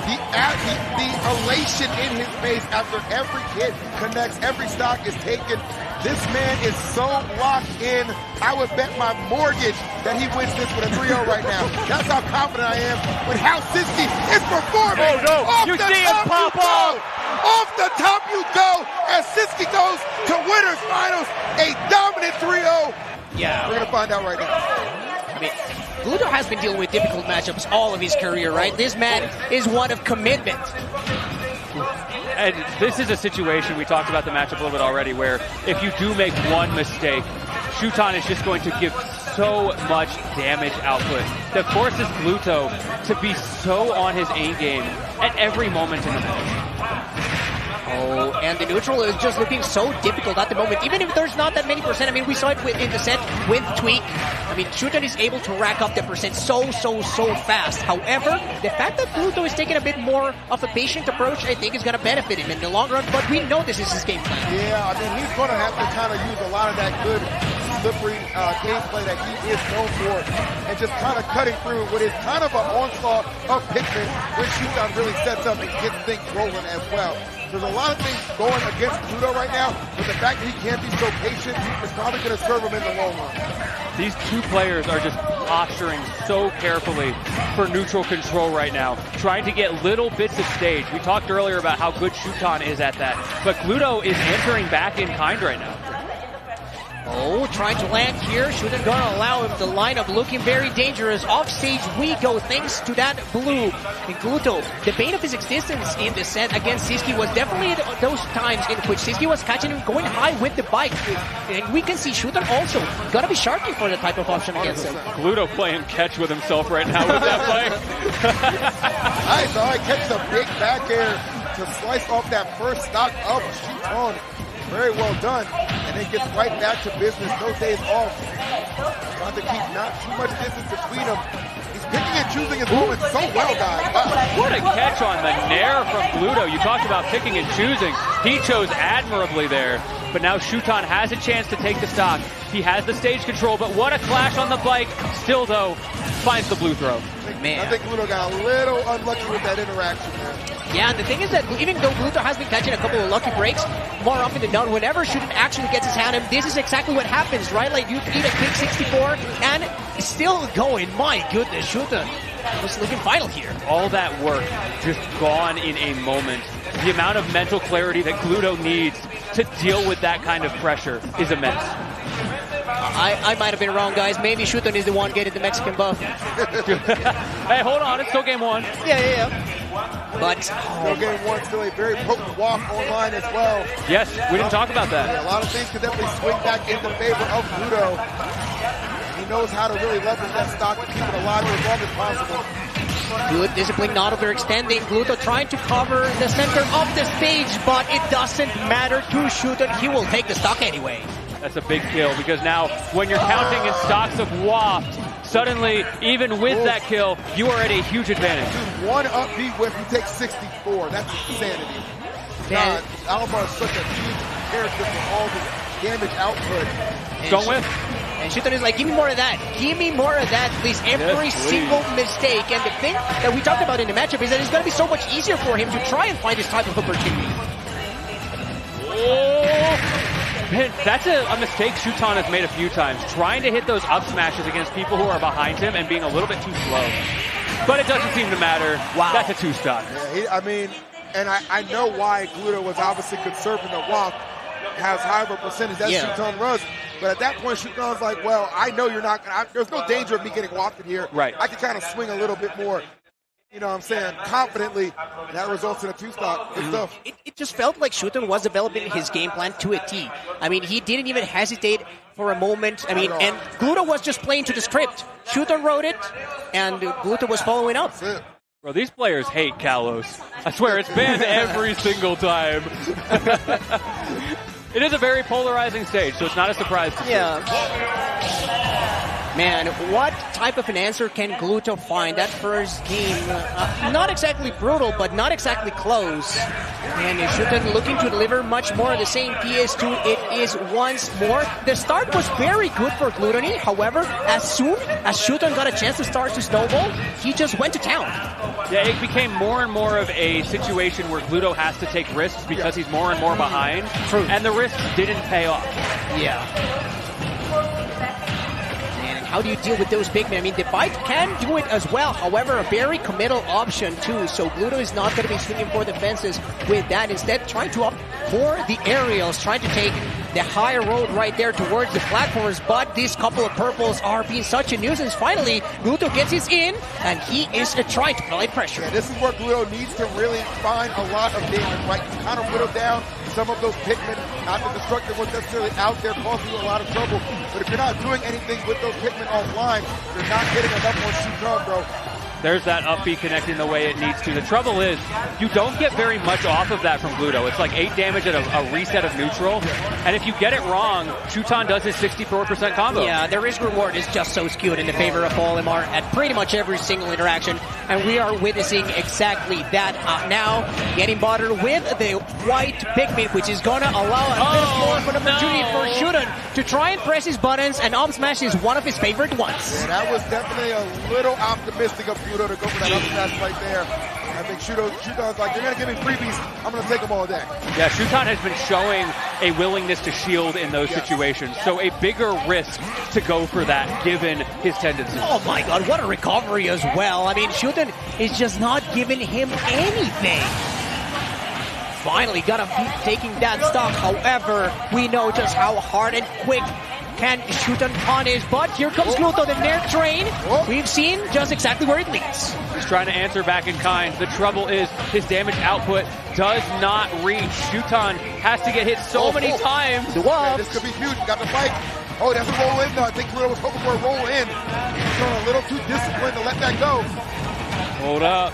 The elation in his face after every hit connects, every stock is taken. This man is so locked in. I would bet my mortgage that he wins this with a 3-0 right now. That's how confident I am with how Sisqui is performing. Oh no, you see him pop off. Off the top you go as Sisqui goes to winners finals. A dominant 3-0. Yeah. We're going to find out right now. I mean, Gluto has been dealing with difficult matchups all of his career, right? This man is one of commitment. And this is a situation, we talked about the matchup a little bit already, where if you do make one mistake, Shuton is just going to give so much damage output that forces Gluto to be so on his A game at every moment in the match. Oh, and the neutral is just looking so difficult at the moment, even if there's not that many percent. I mean, we saw it in the set with Tweak. I mean, Shuton is able to rack up the percent so fast. However, the fact that Gluto is taking a bit more of a patient approach, I think is going to benefit him in the long run, but we know this is his game plan. Yeah, I mean, he's going to have to kind of use a lot of that good slippery gameplay that he is known for, and just kind of cutting through what is kind of an onslaught of Pikmin when Shuton really sets up and gets things rolling as well. There's a lot of things going against Gluto right now, but the fact that he can't be so patient is probably going to serve him in the long run. These two players are just posturing so carefully for neutral control right now, trying to get little bits of stage. We talked earlier about how good Shuton is at that, but Gluto is answering back in kind right now. Oh, trying to land here. Shuton going to allow him to line up, looking very dangerous. Off stage we go, thanks to that blue. And Gluto, the bane of his existence in the set against Sisqui was definitely those times in which Sisqui was catching him going high with the bike. And we can see Shuton also going to be sharking for the type of option against him. Gluto playing catch with himself right now with that play. Nice, all right, catches a big back air to slice off that first stock of Shuton. Very well done, and then gets right back to business. No days off. Trying to keep not too much distance between them. He's picking and choosing his moments so well, guys. Wow. What a catch on the nair from Gluto. You talked about picking and choosing. He chose admirably there, but now Shuton has a chance to take the stock. He has the stage control, but what a clash on the bike. Still, though, finds the blue throw. Man. I think Gluto got a little unlucky with that interaction there. Yeah, and the thing is that even though Gluto has been catching a couple of lucky breaks, more often than not, whenever Shuton actually gets his hand in, this is exactly what happens, right? Like, you need a quick 64, and still going. My goodness, Shuton was looking final here. All that work just gone in a moment. The amount of mental clarity that Gluto needs to deal with that kind of pressure is immense. I might have been wrong, guys. Maybe Shuton is the one getting the Mexican buff. Hey, hold on. It's still game one. Yeah. But still game one, still a very potent walk online as well. Yes, we didn't talk about that. Yeah, a lot of things could definitely swing back in the favor of Gluto. He knows how to really leverage that stock to keep it alive for as long as possible. Good discipline, not overextending. Gluto trying to cover the center of the stage, but it doesn't matter to Shuton. He will take the stock anyway. That's a big kill, because now when you're counting in stocks of waft, suddenly, even with that kill, you are at a huge advantage. Dude, one upbeat whip, you take 64. That's insanity. God, Olimar is such a huge character for all the damage output. Don't whip. And Shuton is like, give me more of that. Give me more of that, please. Every single mistake. And the thing that we talked about in the matchup is that it's going to be so much easier for him to try and find this type of opportunity. Oh! Man, that's a mistake Shuton has made a few times, trying to hit those up smashes against people who are behind him and being a little bit too slow. But it doesn't seem to matter. Wow. That's a two-stock. Yeah, I mean, and I know why Gluto was obviously conserving the walk, has high of a percentage that Shuton was. But at that point, Shuton's like, well, I know you're not going to, there's no danger of me getting wafted here. Right. I can kind of swing a little bit more, you know what I'm saying, confidently. And that results in a two-stock. Good stuff. It just felt like Shuton was developing his game plan to a T. I mean, he didn't even hesitate for a moment. I mean, and Gluto was just playing to the script. Shuton wrote it, and Gluto was following up. Bro, these players hate Kalos. I swear, it's banned every single time. It is a very polarizing stage, so it's not a surprise to see. Man, what type of an answer can Gluto find? That first game, not exactly brutal, but not exactly close. And Shuton looking to deliver much more of the same PS2. It is once more. The start was very good for Glutony. However, as soon as Shuton got a chance to start to snowball, he just went to town. Yeah, it became more and more of a situation where Gluto has to take risks because he's more and more behind. True. And the risks didn't pay off. Yeah. How do you deal with those big men? I mean, the bike can do it as well. However, a very committal option too. So Gluto is not going to be swinging for the fences with that. Instead, trying to opt for the aerials, trying to take the higher road right there towards the platforms. But these couple of purples are being such a nuisance. Finally, Gluto gets his in, and he is trying to apply pressure. Yeah, this is where Gluto needs to really find a lot of damage, right? You kind of whittle down some of those Pikmin, not the destructive ones necessarily out there causing you a lot of trouble. But if you're not doing anything with those Pikmin offline, you're not getting enough on Shuton, bro. There's that up B connecting the way it needs to. The trouble is, you don't get very much off of that from Gluto. It's like 8 damage at a reset of neutral. And if you get it wrong, Shuton does his 64% combo. Yeah, the risk reward is just so skewed in the favor of Olimar at pretty much every single interaction. And we are witnessing exactly that now. Getting bothered with the white Pikmin, which is going to allow a bit more of an opportunity for Shuton to try and press his buttons. And up smash is one of his favorite ones. Yeah, that was definitely a little optimistic of Gluto to go for that up smash right there. I think Shuton's like, you're going to give me freebies, I'm going to take them all day. Yeah, Shuton has been showing a willingness to shield in those situations. So a bigger risk to go for that, given his tendencies. Oh my god, what a recovery as well. I mean, Shuton is just not giving him anything. Finally gonna be taking that stock. However, we know just how hard and quick can Shuton punish, but here comes Gluto, the Nair train. We've seen just exactly where it leads. He's trying to answer back in kind. The trouble is his damage output does not reach. Shuton has to get hit so many times. This could be huge. Got the fight. Oh, that's a roll in though. I think Gluto was hoping for a roll in. He's a little too disciplined to let that go. Hold up.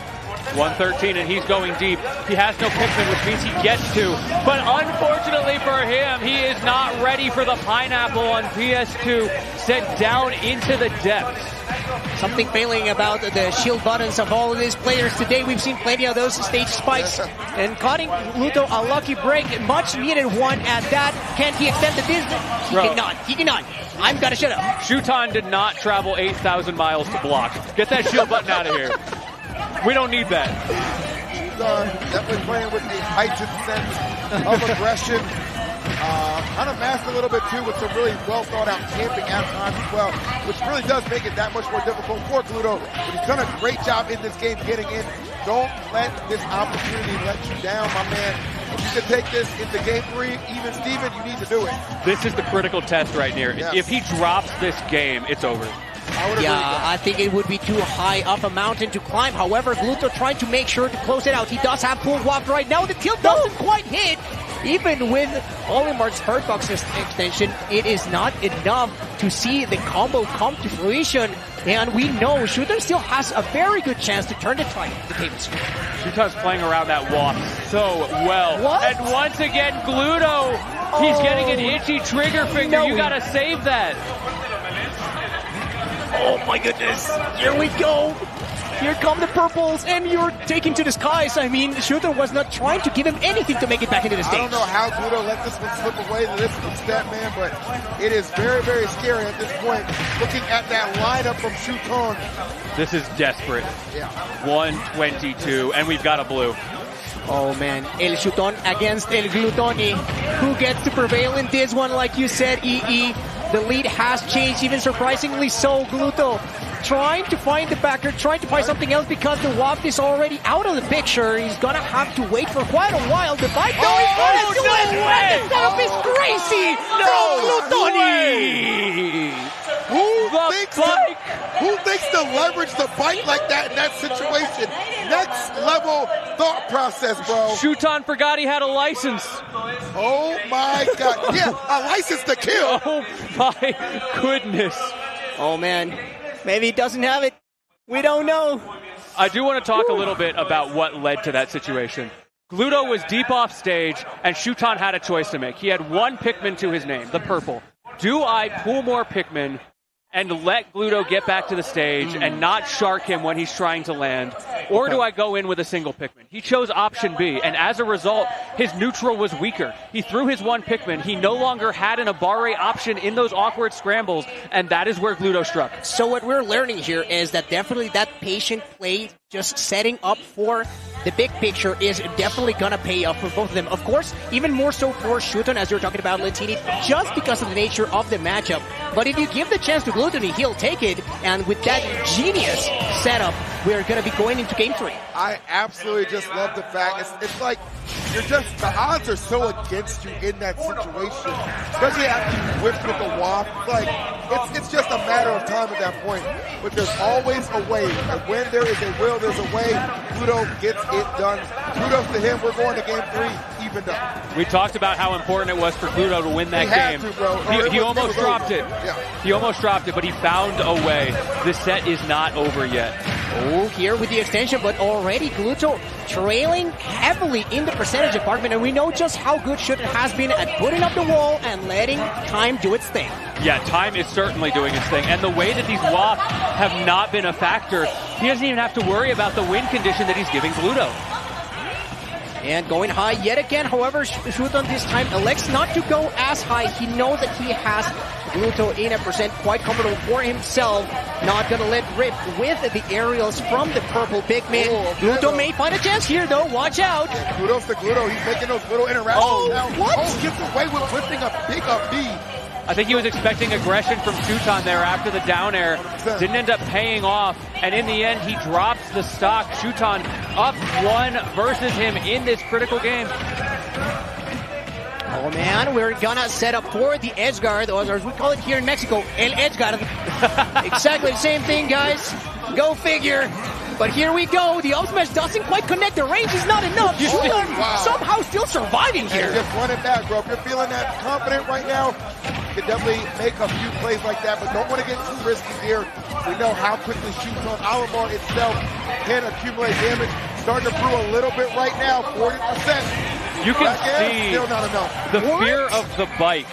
113 and he's going deep. He has no Pikmin, which means he gets to. But unfortunately for him, he is not ready for the pineapple on PS2. Sent down into the depths. Something failing about the shield buttons of all of these players today. We've seen plenty of those stage spikes. And cutting Gluto a lucky break. Much needed one at that. Can he extend the distance? He cannot. He cannot. I'm gonna shut up. Shuton did not travel 8,000 miles to block. Get that shield button out of here. We don't need that. Definitely playing with a heightened sense of aggression. Kind of masked a little bit too with some really well thought out camping at times as well, which really does make it that much more difficult for Gluto. But he's done a great job in this game getting in. Don't let this opportunity let you down, my man. If you can take this into game 3, even Steven, you need to do it. This is the critical test right here. Yes. If he drops this game, it's over. I think it would be too high up a mountain to climb. However, Gluto trying to make sure to close it out. He does have full walk right now. The tilt doesn't quite hit. Even with Olimar's hurt box extension, it is not enough to see the combo come to fruition. And we know Shuton still has a very good chance to turn the tables. Shuton's playing around that walk so well. What? And once again, Gluto, he's getting an itchy trigger finger. You gotta save that. Oh my goodness, here we go. Here come the purples, and you're taking to the skies. I mean, Shuton was not trying to give him anything to make it back into the stage. I don't know how Gluto let this one slip away to this step, man, but it is very, very scary at this point. Looking at that lineup from Shuton. This is desperate. Yeah. 122, and we've got a blue. Oh man, El Shuton against El Glutoni. Who gets to prevail in this one, like you said, EE? The lead has changed, even surprisingly so. Gluto trying to find the backer, trying to find something else because the WAP is already out of the picture. He's gonna have to wait for quite a while. The fight though is gonna do it! The setup is crazy from Glutoni! Who thinks to leverage the bite like that in that situation? Next level thought process, bro. Shuton forgot he had a license. Oh my god. Yeah, a license to kill. Oh my goodness. Oh man. Maybe he doesn't have it. We don't know. I do want to talk a little bit about what led to that situation. Gluto was deep off stage, and Shuton had a choice to make. He had one Pikmin to his name, the purple. Do I pull more Pikmin and let Gluto get back to the stage and not shark him when he's trying to land? Or do I go in with a single Pikmin? He chose option B, and as a result, his neutral was weaker. He threw his one Pikmin. He no longer had an Abare option in those awkward scrambles, and that is where Gluto struck. So what we're learning here is that definitely that patient play, just setting up for the big picture, is definitely gonna pay off for both of them. Of course, even more so for Shuton, as you're talking about, Latini, just because of the nature of the matchup. But if you give the chance to Glutoni, he'll take it. And with that genius setup, we're gonna be going into game 3. I absolutely just love the fact it's like the odds are so against you in that situation, especially after you whiffed with the WAP. It's just a matter of time at that point. But there's always a way, and when there is a will, there's a way. Gluto gets it done. Kudos to him. We're going to game 3 evened up. We talked about how important it was for Gluto to win that game. He almost dropped it. Yeah. He almost dropped it, but he found a way. The set is not over yet. Oh, here with the extension, but already Gluto trailing heavily in the percentage department, and we know just how good Shuton has been at putting up the wall and letting time do its thing. Yeah, time is certainly doing its thing, and the way that these wafts have not been a factor, he doesn't even have to worry about the wind condition that he's giving Gluto. And going high yet again, however, Shuton this time elects not to go as high. He knows that he has Gluto in a percent quite comfortable for himself. Not gonna let rip with the aerials from the purple Pikmin. Gluto may find a chance here though, watch out. Yeah, kudos to Gluto, he's making those little interactions now. What? Oh, gets away with lifting a big up B. I think he was expecting aggression from Shuton there after the down air. Didn't end up paying off. And in the end, he drops the stock. Shuton up 1 versus him in this critical game. Oh man, we're gonna set up for the edge guard, or as we call it here in Mexico, el edge guard. Exactly the same thing, guys. Go figure. But here we go. The up smash doesn't quite connect. The range is not enough. Shuton somehow still surviving here. And just run it back, bro. If you're feeling that confident right now, you can definitely make a few plays like that, but don't want to get too risky here. We know how quickly Shuton Olimar itself can accumulate damage. Starting to brew a little bit right now, 40%. You can see still not enough. The fear of the bike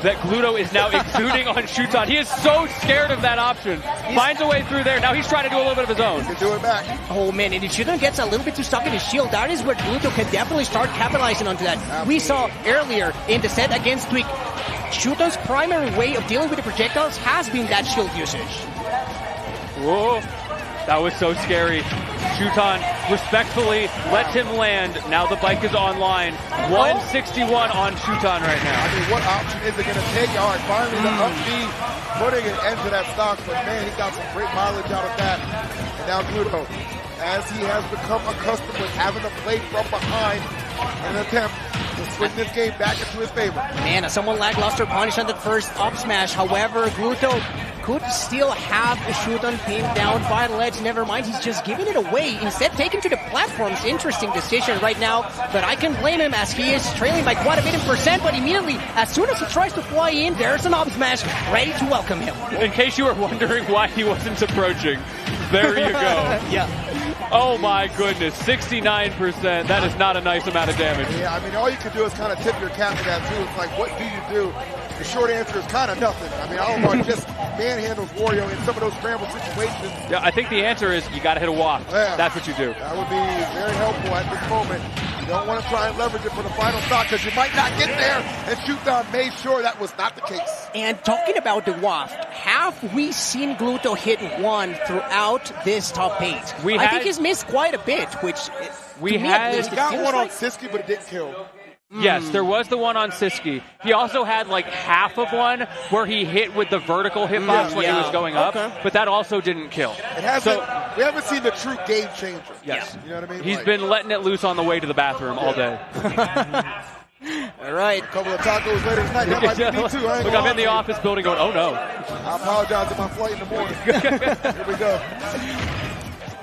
that Gluto is now exuding on Shuton. He is so scared of that option. Finds a way through there. Now he's trying to do a little bit of his own. He can do it back. Oh man, and if Shuton gets a little bit too stuck in his shield, that is where Gluto can definitely start capitalizing onto that. Absolutely. We saw earlier in the set against Tweak, Shuton's primary way of dealing with the projectiles has been that shield usage. Whoa, that was so scary. Shuton respectfully lets him land. Now the bike is online. 161 on Shuton right now. I mean, what option is it going to take? All right, finally the up B, putting an end to that stock. But man, he got some great mileage out of that. And now Gluto, as he has become accustomed with having to play from behind in an attempt to swing this game back into his favor. Man, a somewhat lackluster punish on the first up smash. However, Gluto could still have Shuton pinned down by the ledge. Never mind, he's just giving it away. Instead, taken to the platforms. Interesting decision right now, but I can blame him as he is trailing by quite a bit in percent, but immediately, as soon as he tries to fly in, there's an up smash ready to welcome him. In case you were wondering why he wasn't approaching, there you go. Yeah. Oh my goodness, 69%. That is not a nice amount of damage. Yeah, I mean, all you can do is kind of tip your cap to that too. It's like, what do you do? The short answer is kind of nothing. I mean, Olimar just manhandles Wario in some of those scramble situations. Yeah, I think the answer is you got to hit a waft. Yeah. That's what you do. That would be very helpful at this moment. You don't want to try and leverage it for the final stock because you might not get there. And Shuton made sure that was not the case. And talking about the waft, have we seen Gluto hit one throughout this top 8? I think he's missed quite a bit, which he got one on Sisqui, but it didn't kill. Yes, there was the one on Sisqui. He also had like half of one where he hit with the vertical hitbox when he was going up, but that also didn't kill. It hasn't, we haven't seen the true game changer. Yes. You know what I mean? He's been letting it loose on the way to the bathroom all day. All right. A couple of tacos later tonight. That might be me too. Look, I'm in the office building going, oh no. I apologize for my flight in the morning. Here we go.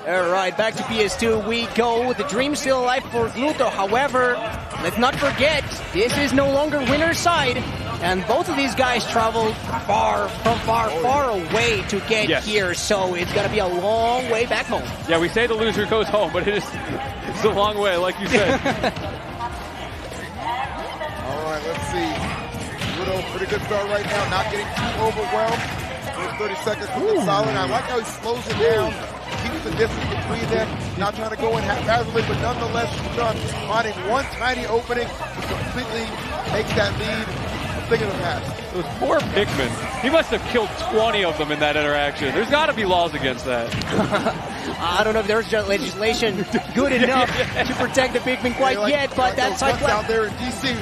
All right, back to PS2 we go. The dream's still alive for Gluto. However, let's not forget, this is no longer winner's side. And both of these guys traveled far away to get here. So it's going to be a long way back home. Yeah, we say the loser goes home, but it's a long way, like you said. All right, let's see. Gluto, pretty good start right now. Not getting too overwhelmed. First 30 seconds looking solid. I like how he slows it down. Keeps the distance between them, not trying to go in haphazardly, but nonetheless, Shuton finding one tiny opening to completely make that lead a thing of the past. Those poor Pikmin. He must have killed 20 of them in that interaction. There's got to be laws against that. I don't know if there's legislation good enough to protect the Pikmin quite yet, but that's out there in DC.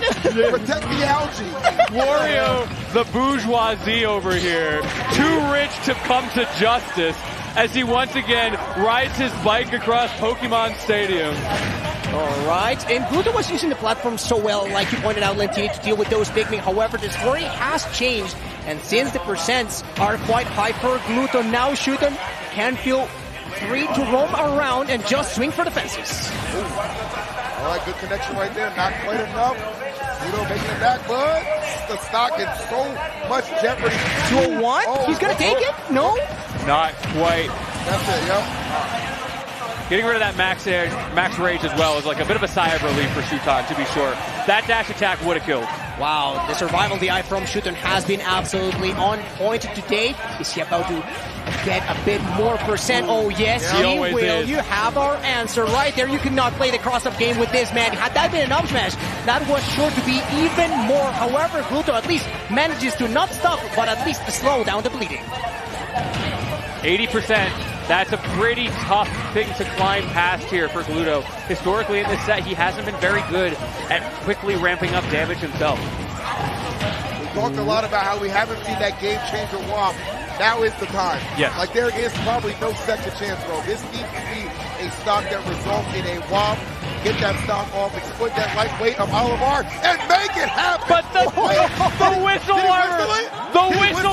Protect the algae. Wario, the bourgeoisie over here, too rich to come to justice, as he once again rides his bike across Pokemon Stadium. All right, and Gluto was using the platform so well, like you pointed out, Lentini, to deal with those Pikmin. However, the story has changed, and since the percents are quite high for Gluto, now Shuton can feel free to roam around and just swing for the fences. All right, good connection right there, not quite enough. Gluto making it back, but the stock in so much jeopardy. 201? He's going to take it? No? Not quite. That's it, yep. Getting rid of that max rage as well is like a bit of a sigh of relief for Shuton, to be sure. That dash attack would have killed. Wow, the survival DI from Shuton has been absolutely on point today. Is he about to get a bit more percent? Oh yes, yeah, he will. Is. You have our answer right there. You cannot play the cross-up game with this man. Had that been an up smash, that was sure to be even more. However, Gluto at least manages to not stop, but at least to slow down the bleeding. 80%. That's a pretty tough thing to climb past here for Gluto. Historically in this set, he hasn't been very good at quickly ramping up damage himself. We talked a lot about how we haven't seen that game changer WOP. Now is the time. Yes. Like there is probably no second chance, bro. This needs to be a stock that results in a WOP. Get that stock off, exploit that lightweight of Olimar, and make it happen! But the whistle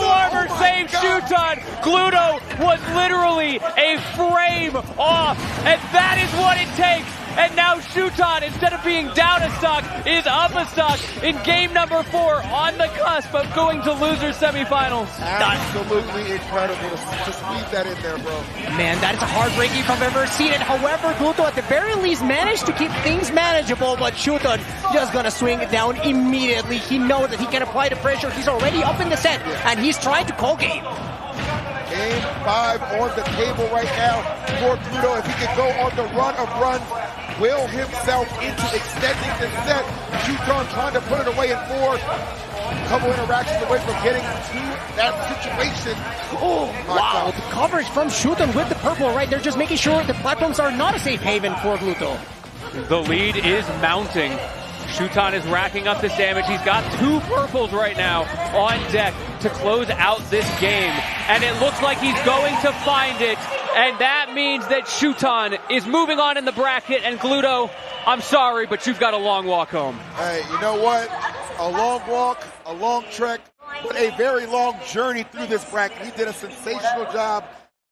armor saved Shuton! Gluto was literally a frame off, and that is what it takes! And now Shuton, instead of being down a stock, is up a stock in game number 4 on the cusp of going to losers semifinals. Absolutely incredible to squeeze that in there, bro. Man, that is heartbreaking if I've ever seen it. However, Gluto at the very least managed to keep things manageable, but Shuton just gonna swing it down immediately. He knows that he can apply the pressure. He's already up in the set, and he's trying to call game. Game 5 on the table right now for Gluto. If he can go on the run of runs, will himself into extending the set. Shuton trying to put it away in 4. A couple interactions away from getting to that situation. Oh, wow. The coverage from Shuton with the purple right there, just making sure the platforms are not a safe haven for Gluto. The lead is mounting. Shuton is racking up this damage. He's got 2 purples right now on deck to close out this game. And it looks like he's going to find it. And that means that Shuton is moving on in the bracket. And Gluto, I'm sorry, but you've got a long walk home. Hey, you know what? A long walk, a long trek, but a very long journey through this bracket. He did a sensational job.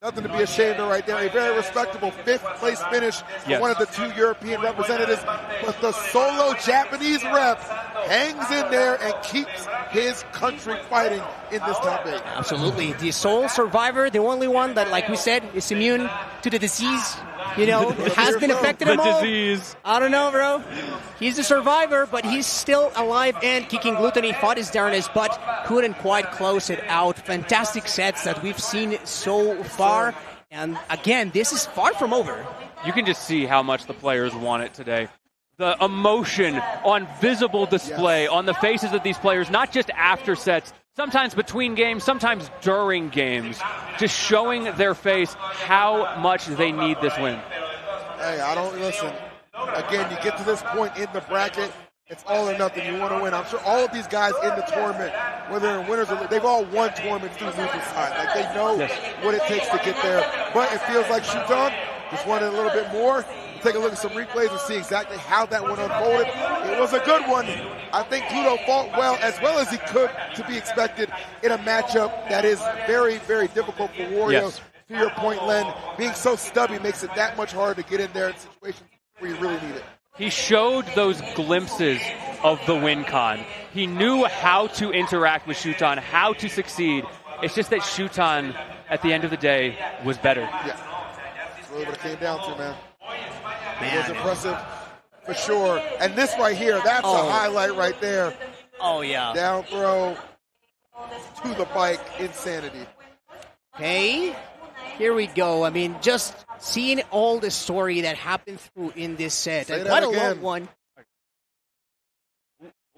Nothing to be ashamed of right there. A very respectable 5th place finish for one of the 2 European representatives. But the solo Japanese rep hangs in there and keeps his country fighting in this top 8. Absolutely. The sole survivor, the only one that, like we said, is immune to the disease, you know, has been affected him all. Disease. I don't know, bro. He's the survivor, but he's still alive and kicking. Gluttony fought his darnest, but couldn't quite close it out. Fantastic sets that we've seen so far. And again, this is far from over. You can just see how much the players want it today. The emotion on visible display on the faces of these players, not just after sets, sometimes between games, sometimes during games, just showing their face how much they need this win. Hey, I don't listen. Again, you get to this point in the bracket, it's all or nothing. You want to win. I'm sure all of these guys in the tournament, whether they're winners or they've all won tournaments through losing side. Like they know what it takes to get there. But it feels like Shuton just wanted a little bit more. Take a look at some replays and see exactly how that one unfolded. It was a good one. I think Gluto fought well as he could to be expected in a matchup that is very, very difficult for Wario. Yes. To your point, Len, being so stubby makes it that much harder to get in there in situations where you really need it. He showed those glimpses of the win con. He knew how to interact with Shuton, how to succeed. It's just that Shuton, at the end of the day, was better. Yeah. That's really what it came down to, man. It was impressive for sure. And this right here, that's a highlight right there. Oh, yeah. Down throw to the bike. Insanity. Okay. Here we go. I mean, just seeing all the story that happened through in this set. And quite a long one.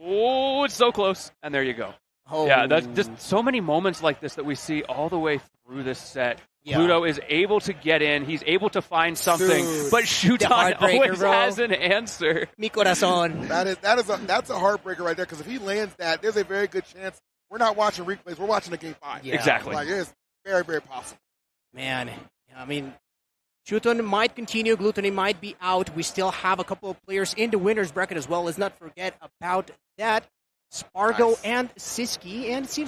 Oh, it's so close. And there you go. Oh. Yeah, that's just so many moments like this that we see all the way through this set. Yeah. Gluto is able to get in. He's able to find something. Dude, but Shuton always has an answer. Mi corazón. That's a heartbreaker right there, because if he lands that, there's a very good chance we're not watching replays. We're watching a game 5. Yeah. Exactly. Like, it is very, very possible. Man, I mean, Shuton might continue. Gluttony might be out. We still have a couple of players in the winner's bracket as well. Let's not forget about that. Spargo and Sisqui. And it seems